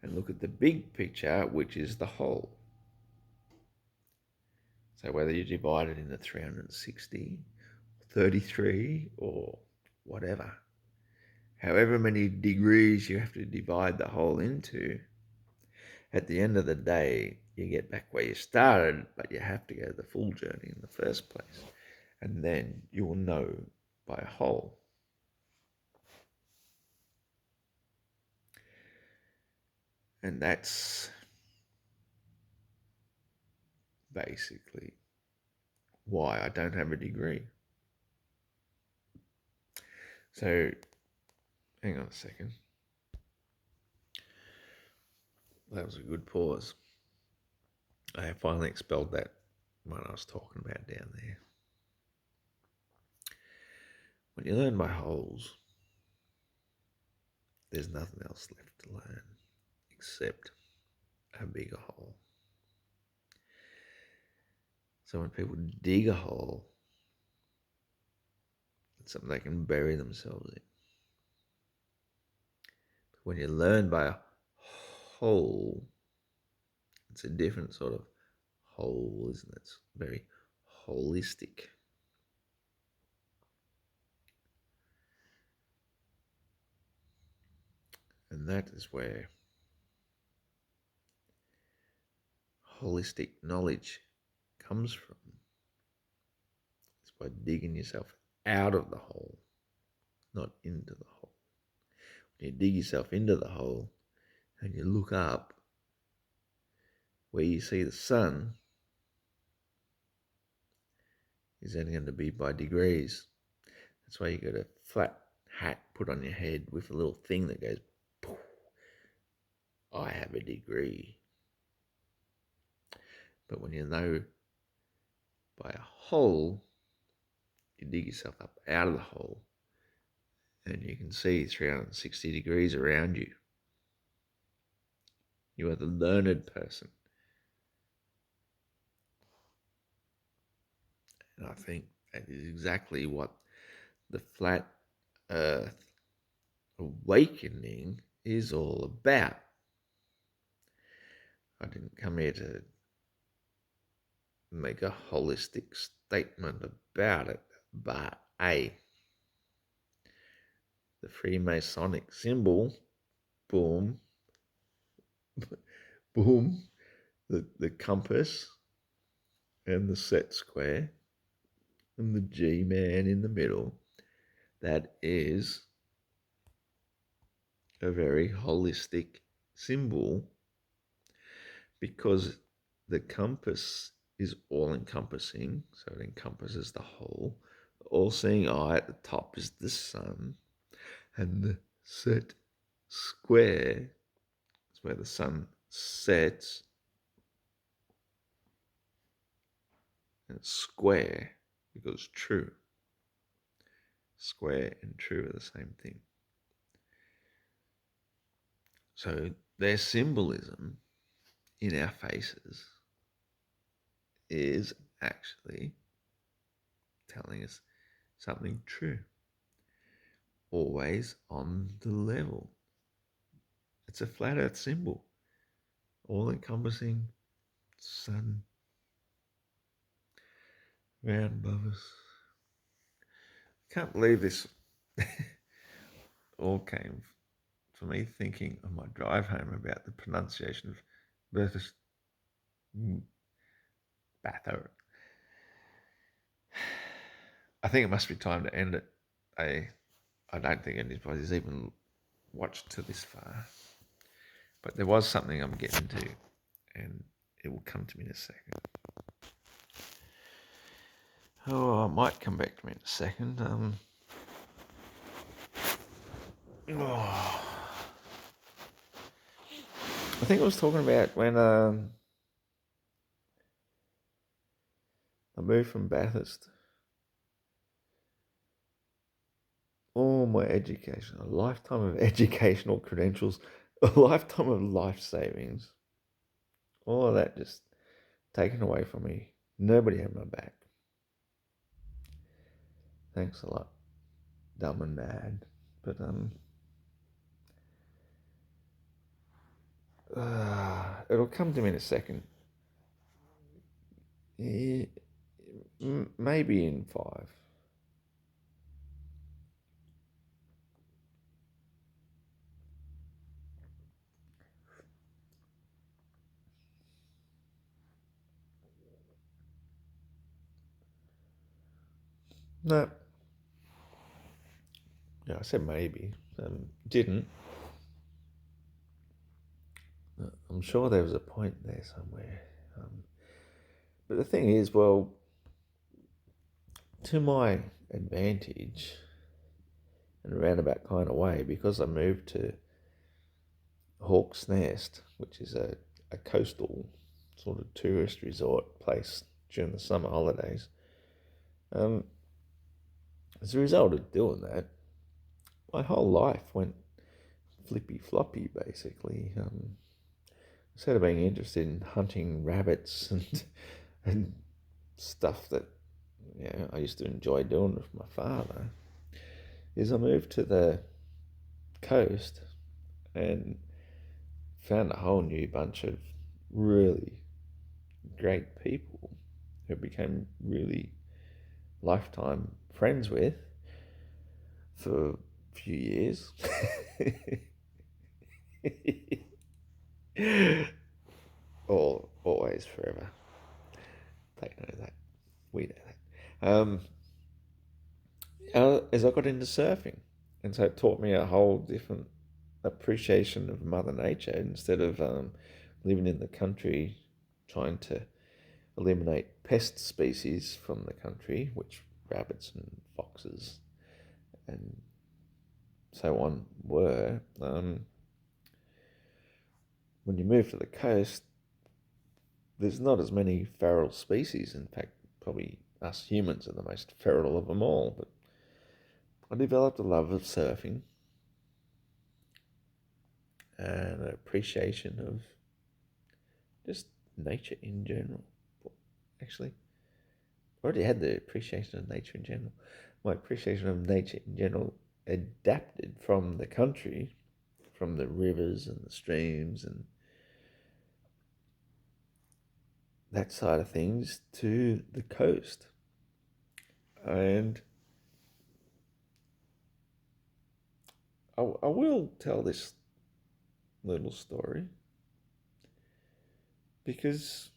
and look at the big picture, which is the whole. So whether you divide it into 360, 33, or whatever, however many degrees you have to divide the whole into, at the end of the day, you get back where you started, but you have to go the full journey in the first place. And then you will know by a whole. And that's basically why I don't have a degree. So, hang on a second. That was a good pause. I finally expelled that one I was talking about down there. When you learn by holes, there's nothing else left to learn except a bigger hole. So when people dig a hole, it's something they can bury themselves in. But when you learn by a hole, it's a different sort of hole, isn't it? It's very holistic. And that is where holistic knowledge comes from. It's by digging yourself out of the hole, not into the hole. When you dig yourself into the hole and you look up where you see the sun, is only going to be by degrees. That's why you got a flat hat put on your head with a little thing that goes, poof, I have a degree. But when you know by a hole, you dig yourself up out of the hole and you can see 360 degrees around you. You are the learned person. And I think that is exactly what the flat earth awakening is all about. I didn't come here to make a holistic statement about it, but the Freemasonic symbol, boom, boom, the compass and the set square and the G man in the middle. That is a very holistic symbol because the compass is all encompassing, so it encompasses the whole. The all seeing eye at the top is the sun, and the set square is where the sun sets, and it's square because true. Square and true are the same thing. So their symbolism in our faces is actually telling us something true, always on the level. It's a flat earth symbol, all encompassing sun round above us. Can't believe this all came from me thinking on my drive home about the pronunciation of versus Bather. I think it must be time to end it. I don't think anybody's even watched to this far. But there was something I'm getting to, and it will come to me in a second. Oh, it might come back to me in a second. I think I was talking about when I moved from Bathurst. All my education, a lifetime of educational credentials, a lifetime of life savings, all of that just taken away from me. Nobody had my back. Thanks a lot, dumb and mad. But it'll come to me in a second. Yeah, maybe in 5. No, yeah, I said maybe. Didn't. I'm sure there was a point there somewhere. But the thing is, well, to my advantage, in a roundabout kind of way, because I moved to Hawke's Nest, which is a coastal sort of tourist resort place during the summer holidays. As a result of doing that, my whole life went flippy floppy basically. Instead of being interested in hunting rabbits and stuff that I used to enjoy doing with my father, is I moved to the coast and found a whole new bunch of really great people who became really lifetime friends with for a few years. Or always forever. They know that. We know that. As I got into surfing, and so it taught me a whole different appreciation of Mother Nature instead of living in the country trying to eliminate pest species from the country, which rabbits and foxes and so on were. When you move to the coast, there's not as many feral species. In fact, probably us humans are the most feral of them all. But I developed a love of surfing and an appreciation of just nature in general. Actually, I already had the appreciation of nature in general. My appreciation of nature in general adapted from the country, from the rivers and the streams and that side of things to the coast. And I will tell this little story. because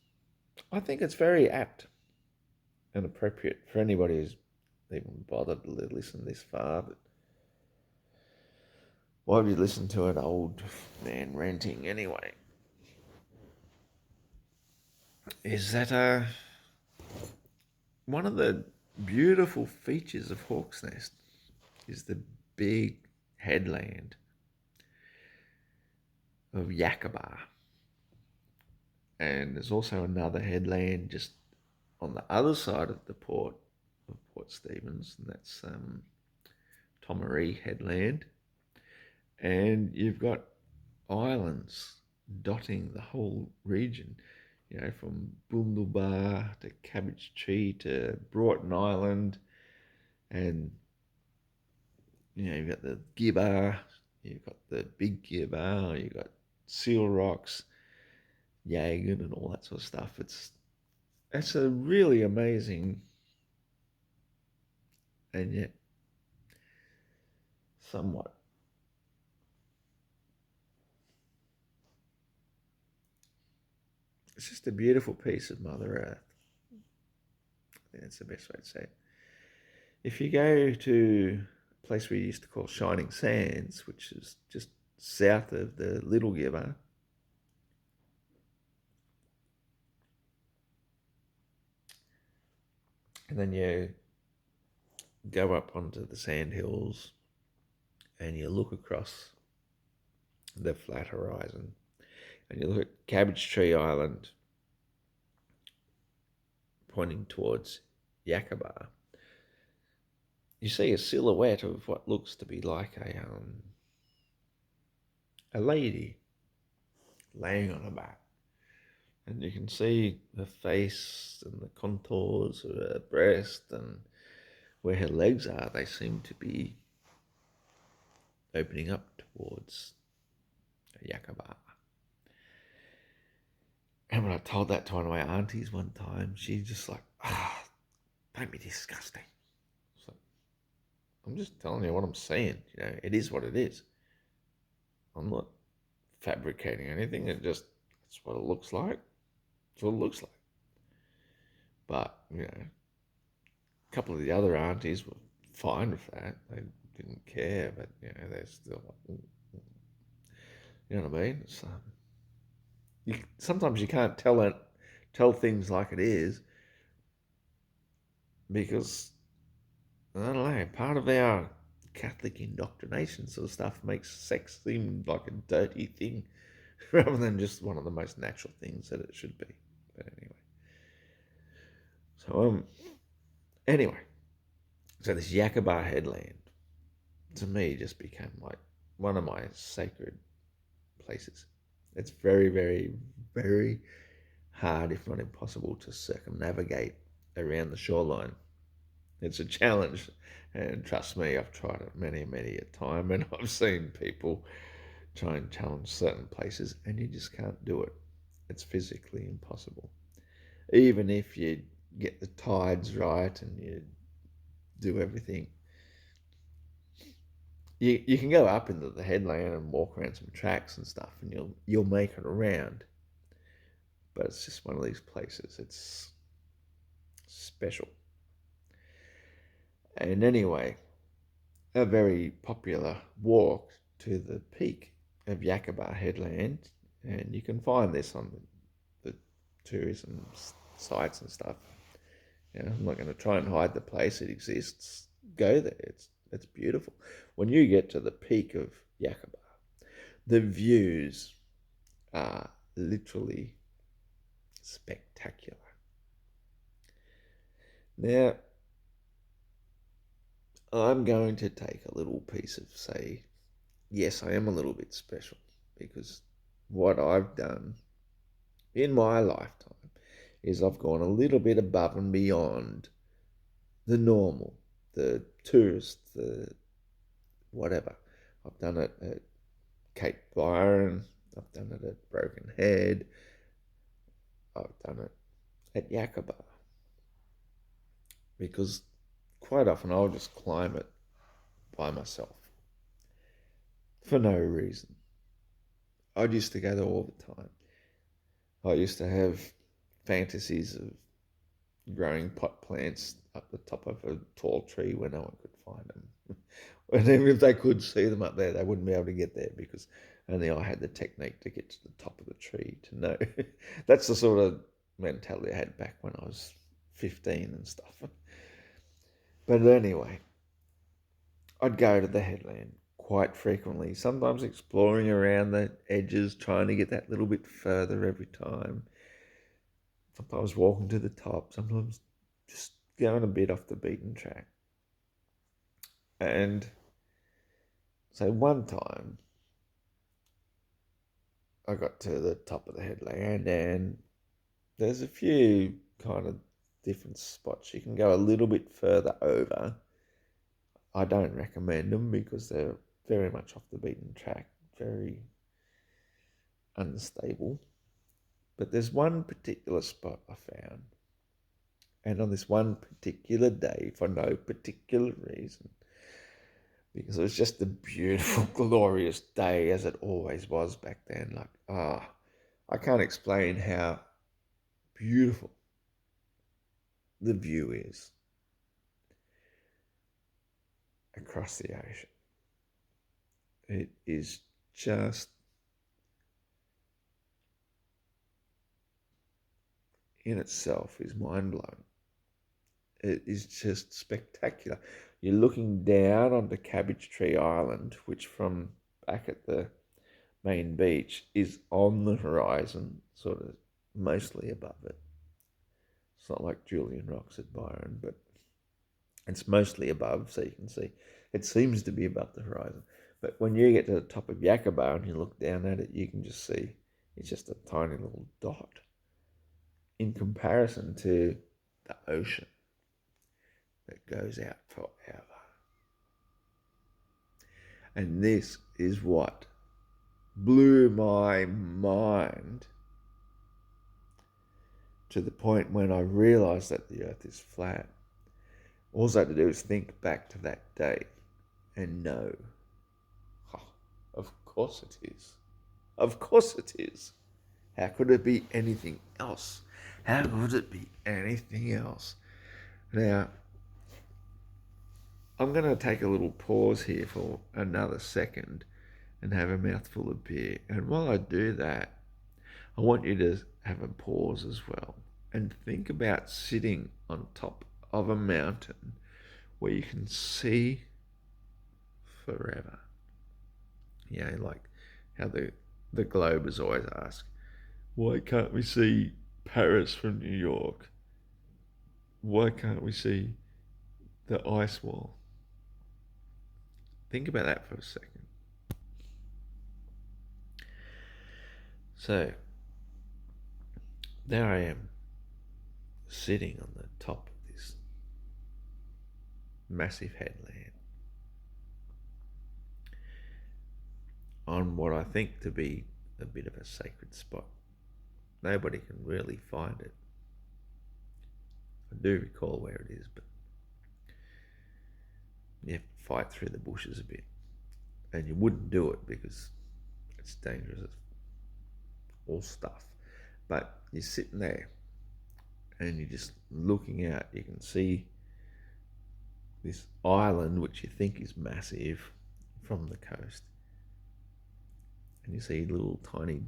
I think it's very apt and appropriate for anybody who's even bothered to listen this far. But why would you listen to an old man ranting anyway? Is that one of the beautiful features of Hawk's Nest is the big headland of Yakaba. And there's also another headland just on the other side of the port of Port Stephens, and that's Tomaree Headland. And you've got islands dotting the whole region, from Boomdilbar to Cabbage Tree to Broughton Island, and you've got the Gibber, you've got the Big Gibber, you've got Seal Rocks, Yagan, and all that sort of stuff. It's a really amazing and yet somewhat it's just a beautiful piece of Mother Earth. I think that's the best way to say it. If you go to a place we used to call Shining Sands, which is just south of the Little Giver, and then you go up onto the sand hills and you look across the flat horizon and you look at Cabbage Tree Island pointing towards Yakaba, you see a silhouette of what looks to be like a lady laying on her back. And you can see her face and the contours of her breast, and where her legs are, they seem to be opening up towards Yakaba. And when I told that to one of my aunties one time, she's just like, don't be disgusting. So I'm just telling you what I'm saying. It is what it is. I'm not fabricating anything. It's what it looks like. It's what it looks like. But, a couple of the other aunties were fine with that. They didn't care, but, they're still like, you know what I mean? Sometimes you can't tell things like it is because, I don't know, part of our Catholic indoctrination sort of stuff makes sex seem like a dirty thing rather than just one of the most natural things that it should be. But anyway, so this Yakaba headland to me just became like one of my sacred places. It's very, very, very hard, if not impossible, to circumnavigate around the shoreline. It's a challenge, and trust me, I've tried it many, many a time, and I've seen people try and challenge certain places, and you just can't do it. It's physically impossible. Even if you get the tides right and you do everything, you can go up into the headland and walk around some tracks and stuff, and you'll make it around. But it's just one of these places. It's special. And anyway, a very popular walk to the peak of Yakaba Headland, and you can find this on the tourism sites and stuff. I'm not going to try and hide the place. It exists. Go there. It's beautiful. When you get to the peak of Yakaba, the views are literally spectacular. Now, I'm going to take a little piece of say, yes, I am a little bit special because what I've done in my lifetime is I've gone a little bit above and beyond the normal, the tourist, the whatever. I've done it at Cape Byron, I've done it at Broken Head, I've done it at Yakaba. Because quite often I'll just climb it by myself for no reason. I used to go there all the time. I used to have fantasies of growing pot plants up the top of a tall tree where no one could find them. And even if they could see them up there, they wouldn't be able to get there because only I had the technique to get to the top of the tree to know. That's the sort of mentality I had back when I was 15 and stuff. But anyway, I'd go to the headland quite frequently, sometimes exploring around the edges, trying to get that little bit further every time. Sometimes walking to the top, sometimes just going a bit off the beaten track. And so one time I got to the top of the headland and there's a few kind of different spots. You can go a little bit further over. I don't recommend them because they're very much off the beaten track, very unstable. But there's one particular spot I found. And on this one particular day, for no particular reason, because it was just a beautiful, glorious day as it always was back then. I can't explain how beautiful the view is across the ocean. It is just in itself is mind blowing. It is just spectacular. You're looking down onto Cabbage Tree Island, which from back at the main beach is on the horizon, sort of mostly above it. It's not like Julian Rocks at Byron, but it's mostly above, so you can see. It seems to be above the horizon. But when you get to the top of Yakaba and you look down at it, you can just see it's just a tiny little dot in comparison to the ocean that goes out forever. And this is what blew my mind to the point when I realized that the earth is flat. All I had to do is think back to that day and know, oh, of course it is. Of course it is. How could it be anything else? How could it be anything else? Now, I'm going to take a little pause here for another second and have a mouthful of beer. And while I do that, I want you to have a pause as well and think about sitting on top of a mountain where you can see forever. You know, like how the Globers always ask, why can't we see Paris from New York? Why can't we see the ice wall? Think about that for a second. So, there I am, sitting on the top of this massive headland on what I think to be a bit of a sacred spot. Nobody can really find it. I do recall where it is, but you have to fight through the bushes a bit. And you wouldn't do it because it's dangerous as all stuff. But you're sitting there and you're just looking out. You can see this island, which you think is massive, from the coast. And you see little tiny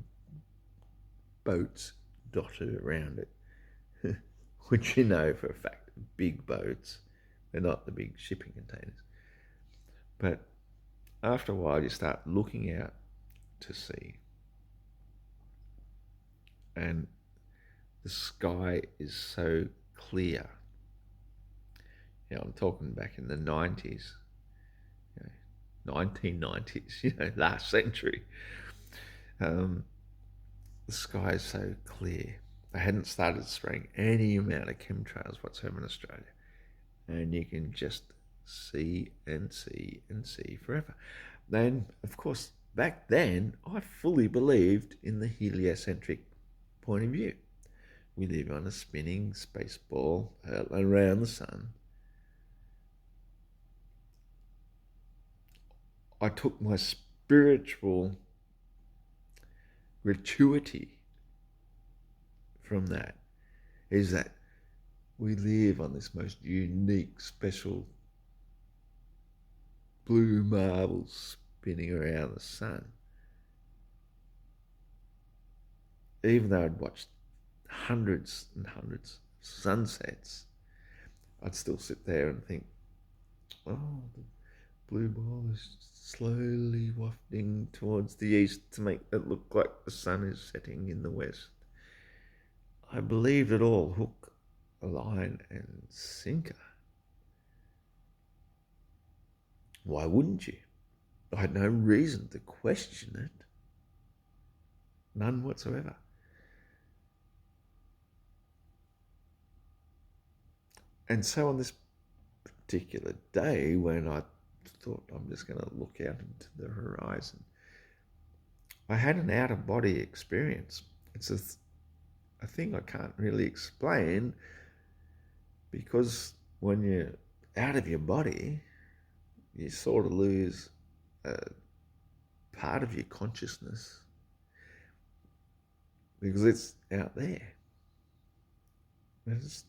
boats dotted around it, which you know for a fact are big boats. They're not the big shipping containers. But after a while, you start looking out to sea. And the sky is so clear. You know, I'm talking back in the 90s, 1990s, last century. The sky is so clear. They hadn't started spraying any amount of chemtrails whatsoever in Australia. And you can just see and see and see forever. Then, of course, back then, I fully believed in the heliocentric point of view. We live on a spinning space ball around the sun. I took my spiritual gratuity from that is that we live on this most unique, special blue marble spinning around the sun. Even though I'd watched hundreds and hundreds of sunsets, I'd still sit there and think, oh, the blue ball is slowly wafting towards the east to make it look like the sun is setting in the west. I believed it all, hook, line, and sinker. Why wouldn't you? I had no reason to question it. None whatsoever. And so on this particular day when I thought I'm just going to look out into the horizon, I had an out-of-body experience. It's a thing I can't really explain, because when you're out of your body, you sort of lose a part of your consciousness because it's out there. It's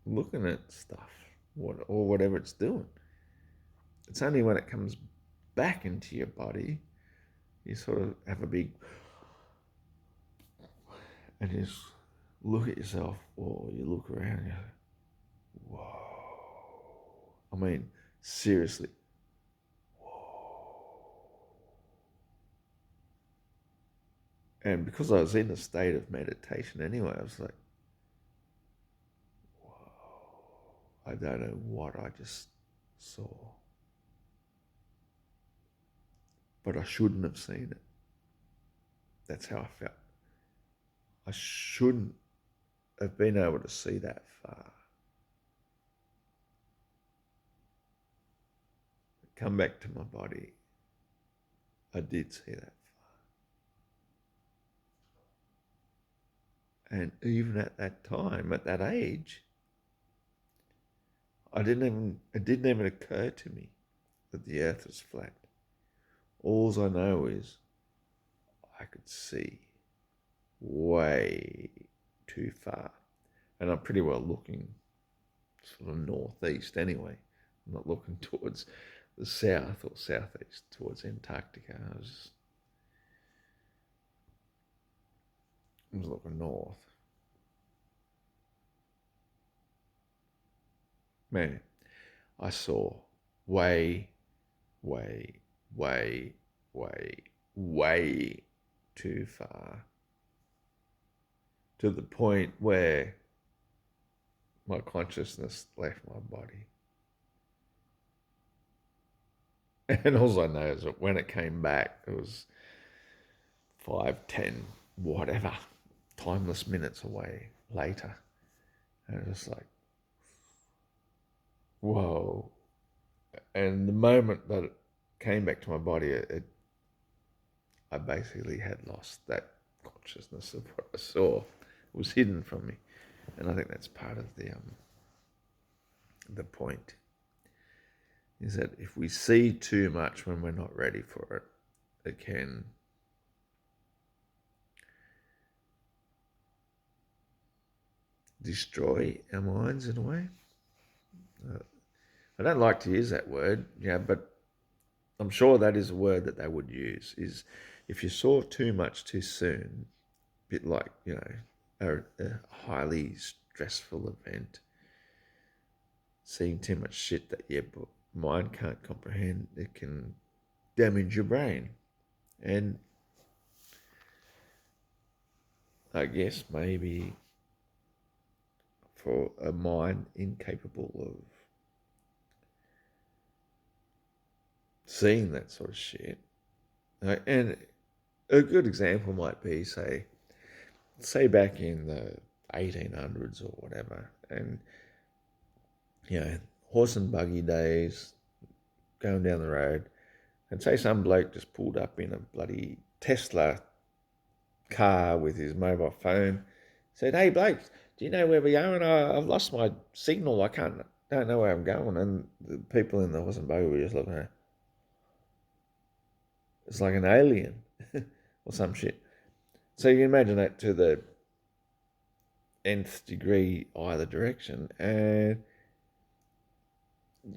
looking at stuff or whatever it's doing. It's only when it comes back into your body, you sort of have a big, and you just look at yourself, or you look around and you go, whoa. I mean, seriously, whoa. And because I was in a state of meditation anyway, I was like, I don't know what I just saw. But I shouldn't have seen it. That's how I felt. I shouldn't have been able to see that far. Come back to my body. I did see that far. And even at that time, at that age, it didn't even occur to me that the earth was flat. All I know is I could see way too far. And I'm pretty well looking sort of northeast anyway. I'm not looking towards the south or southeast, towards Antarctica. I was looking north. Man, I saw way too far, to the point where my consciousness left my body. And all I know is that when it came back, it was 5, 10, whatever, timeless minutes away later. And it was like, whoa. And the moment that it came back to my body, I basically had lost that consciousness of what I saw. It was hidden from me. And I think that's part of the point, is that if we see too much when we're not ready for it, it can destroy our minds in a way. I don't like to use that word, but I'm sure that is a word that they would use, is if you saw too much too soon, a bit like, a highly stressful event, seeing too much shit that your mind can't comprehend, it can damage your brain. And I guess maybe for a mind incapable of seeing that sort of shit. And a good example might be, say back in the 1800s or whatever, and horse and buggy days, going down the road, and say some bloke just pulled up in a bloody Tesla car with his mobile phone, said, "Hey blokes, do you know where we're going? I've lost my signal. I don't know where I'm going." And the people in the horse and buggy were just looking at it. It's like an alien or some shit. So you can imagine that to the nth degree either direction, and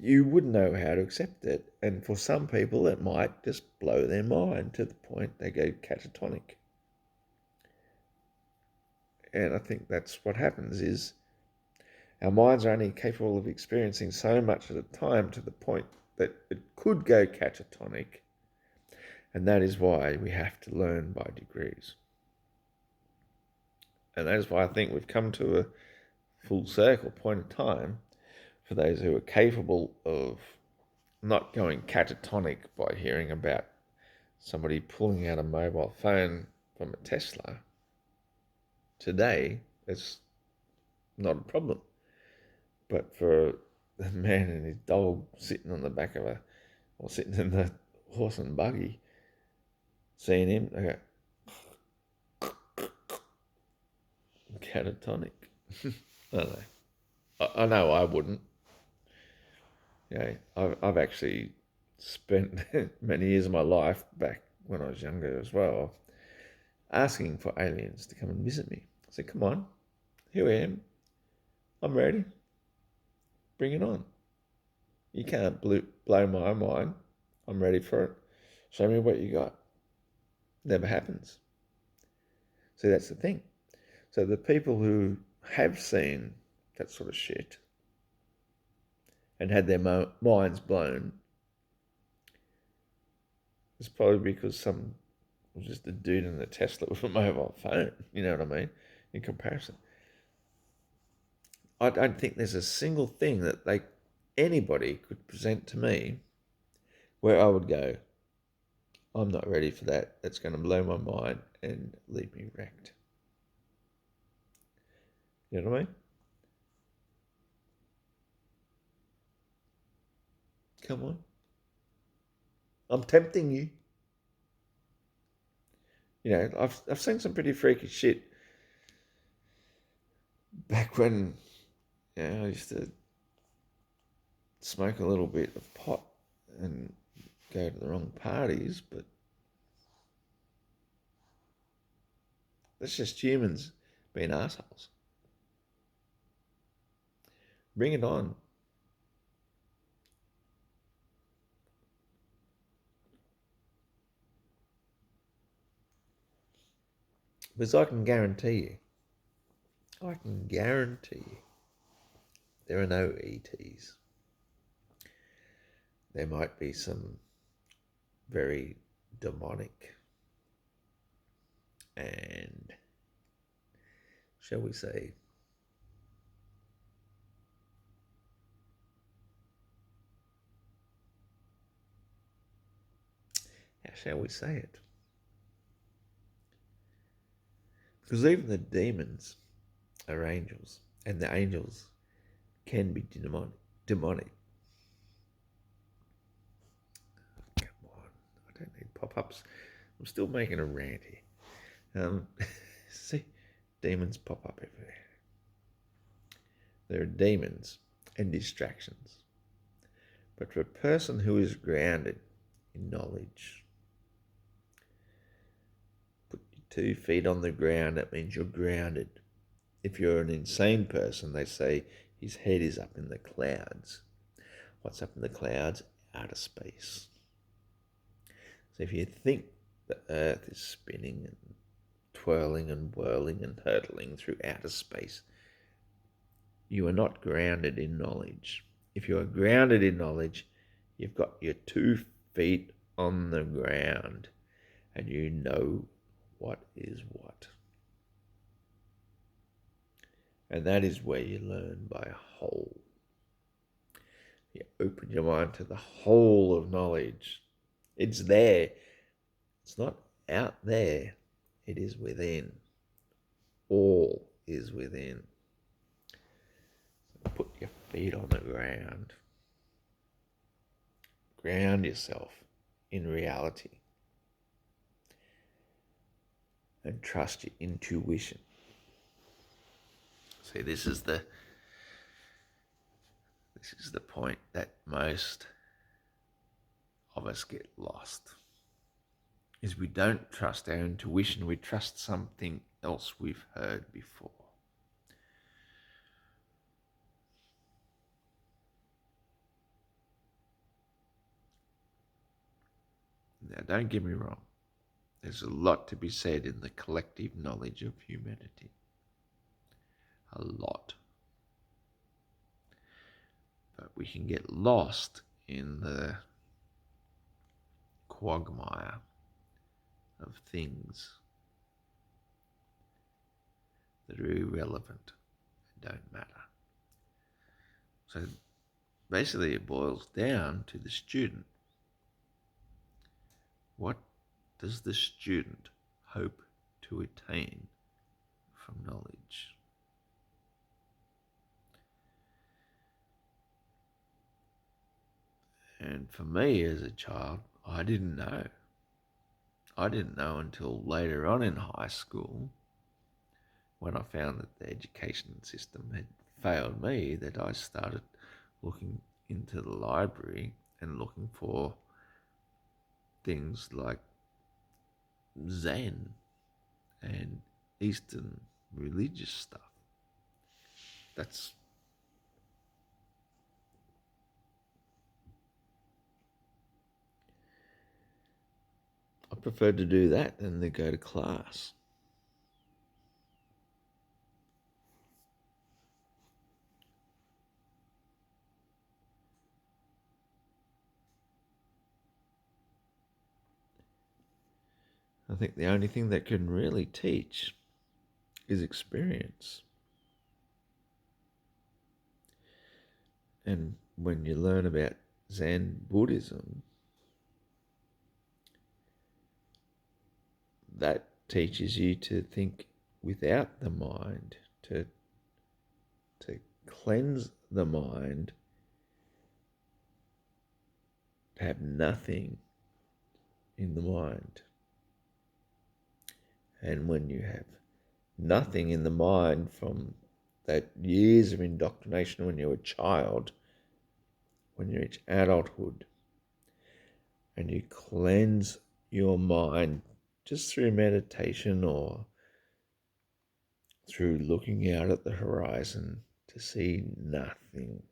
you wouldn't know how to accept it. And for some people, it might just blow their mind to the point they go catatonic. And I think that's what happens is our minds are only capable of experiencing so much at a time to the point that it could go catatonic. And that is why we have to learn by degrees. And that is why I think we've come to a full circle point of time for those who are capable of not going catatonic by hearing about somebody pulling out a mobile phone from a Tesla. Today, it's not a problem. But for a man and his dog sitting on the back of or sitting in the horse and buggy, seeing him, they go, catatonic. I don't know. I know I wouldn't. Yeah, I've actually spent many years of my life back when I was younger as well, asking for aliens to come and visit me. I said, come on, here I am. I'm ready. Bring it on. You can't blow my mind. I'm ready for it. Show me what you got. Never happens. See, that's the thing. So the people who have seen that sort of shit and had their minds blown, it's probably because some was just a dude in a Tesla with a mobile phone. You know what I mean? In comparison, I don't think there's a single thing that anybody could present to me where I would go, I'm not ready for that. That's going to blow my mind and leave me wrecked. You know what I mean? Come on. I'm tempting you. You know, I've seen some pretty freaky shit back when, you know, I used to smoke a little bit of pot and go to the wrong parties, but that's just humans being assholes. Bring it on. Because I can guarantee you, there are no ETs. There might be some very demonic and, shall we say, how shall we say it? Because even the demons are angels, and the angels can be demonic. Come on, I don't need pop-ups. I'm still making a rant here. See, demons pop up everywhere. There are demons and distractions. But for a person who is grounded in knowledge, put your 2 feet on the ground, that means you're grounded. If you're an insane person, they say his head is up in the clouds. What's up in the clouds? Outer space. So if you think the earth is spinning and twirling and whirling and hurtling through outer space, you are not grounded in knowledge. If you are grounded in knowledge, you've got your 2 feet on the ground and you know what is what. And that is where you learn by whole. You open your mind to the whole of knowledge. It's there. It's not out there. It is within. All is within. So put your feet on the ground. Ground yourself in reality. And trust your intuition. See, this is the point that most of us get lost. Is we don't trust our intuition, we trust something else we've heard before. Now, don't get me wrong. There's a lot to be said in the collective knowledge of humanity. A lot. But we can get lost in the quagmire of things that are irrelevant and don't matter. So basically it boils down to the student. What does the student hope to attain from knowledge? And for me as a child, I didn't know. I didn't know until later on in high school, when I found that the education system had failed me, that I started looking into the library and looking for things like Zen and Eastern religious stuff. That's I preferred to do that than to go to class. I think the only thing that can really teach is experience. And when you learn about Zen Buddhism, that teaches you to think without the mind, to cleanse the mind, to have nothing in the mind. And when you have nothing in the mind from that years of indoctrination when you were a child, when you reach adulthood, and you cleanse your mind just through meditation or through looking out at the horizon to see nothing,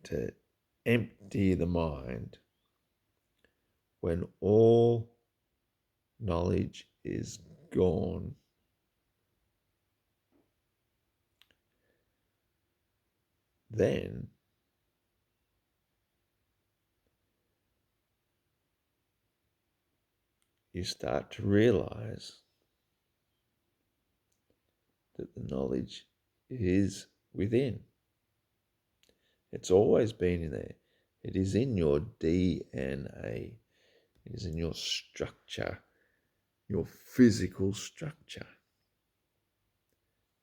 to empty the mind, when all knowledge is gone, then you start to realize that the knowledge is within. It's always been in there. It is in your DNA. It is in your structure, your physical structure.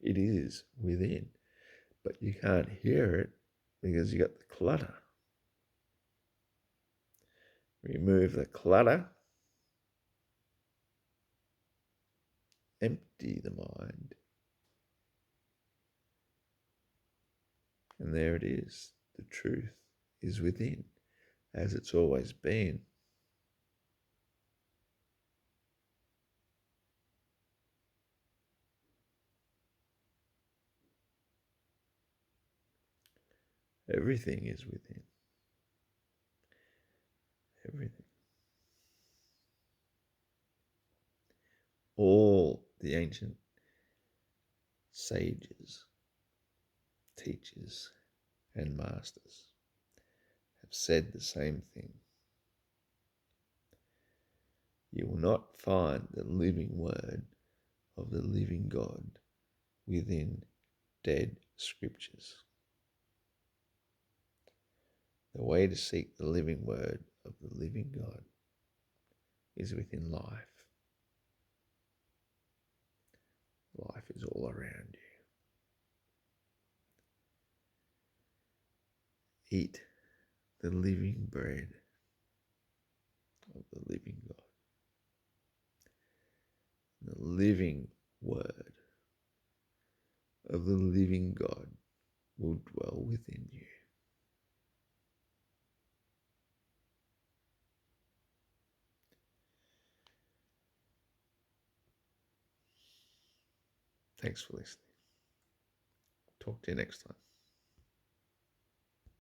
It is within. But you can't hear it because you got the clutter. Remove the clutter, empty the mind, and there it is. The truth is within, as it's always been. Everything is within. Everything. All the ancient sages, teachers, and masters have said the same thing. You will not find the living word of the living God within dead scriptures. The way to seek the living word of the living God is within life. Life is all around you. Eat the living bread of the living God. The living word of the living God will dwell within you. Thanks for listening. Talk to you next time.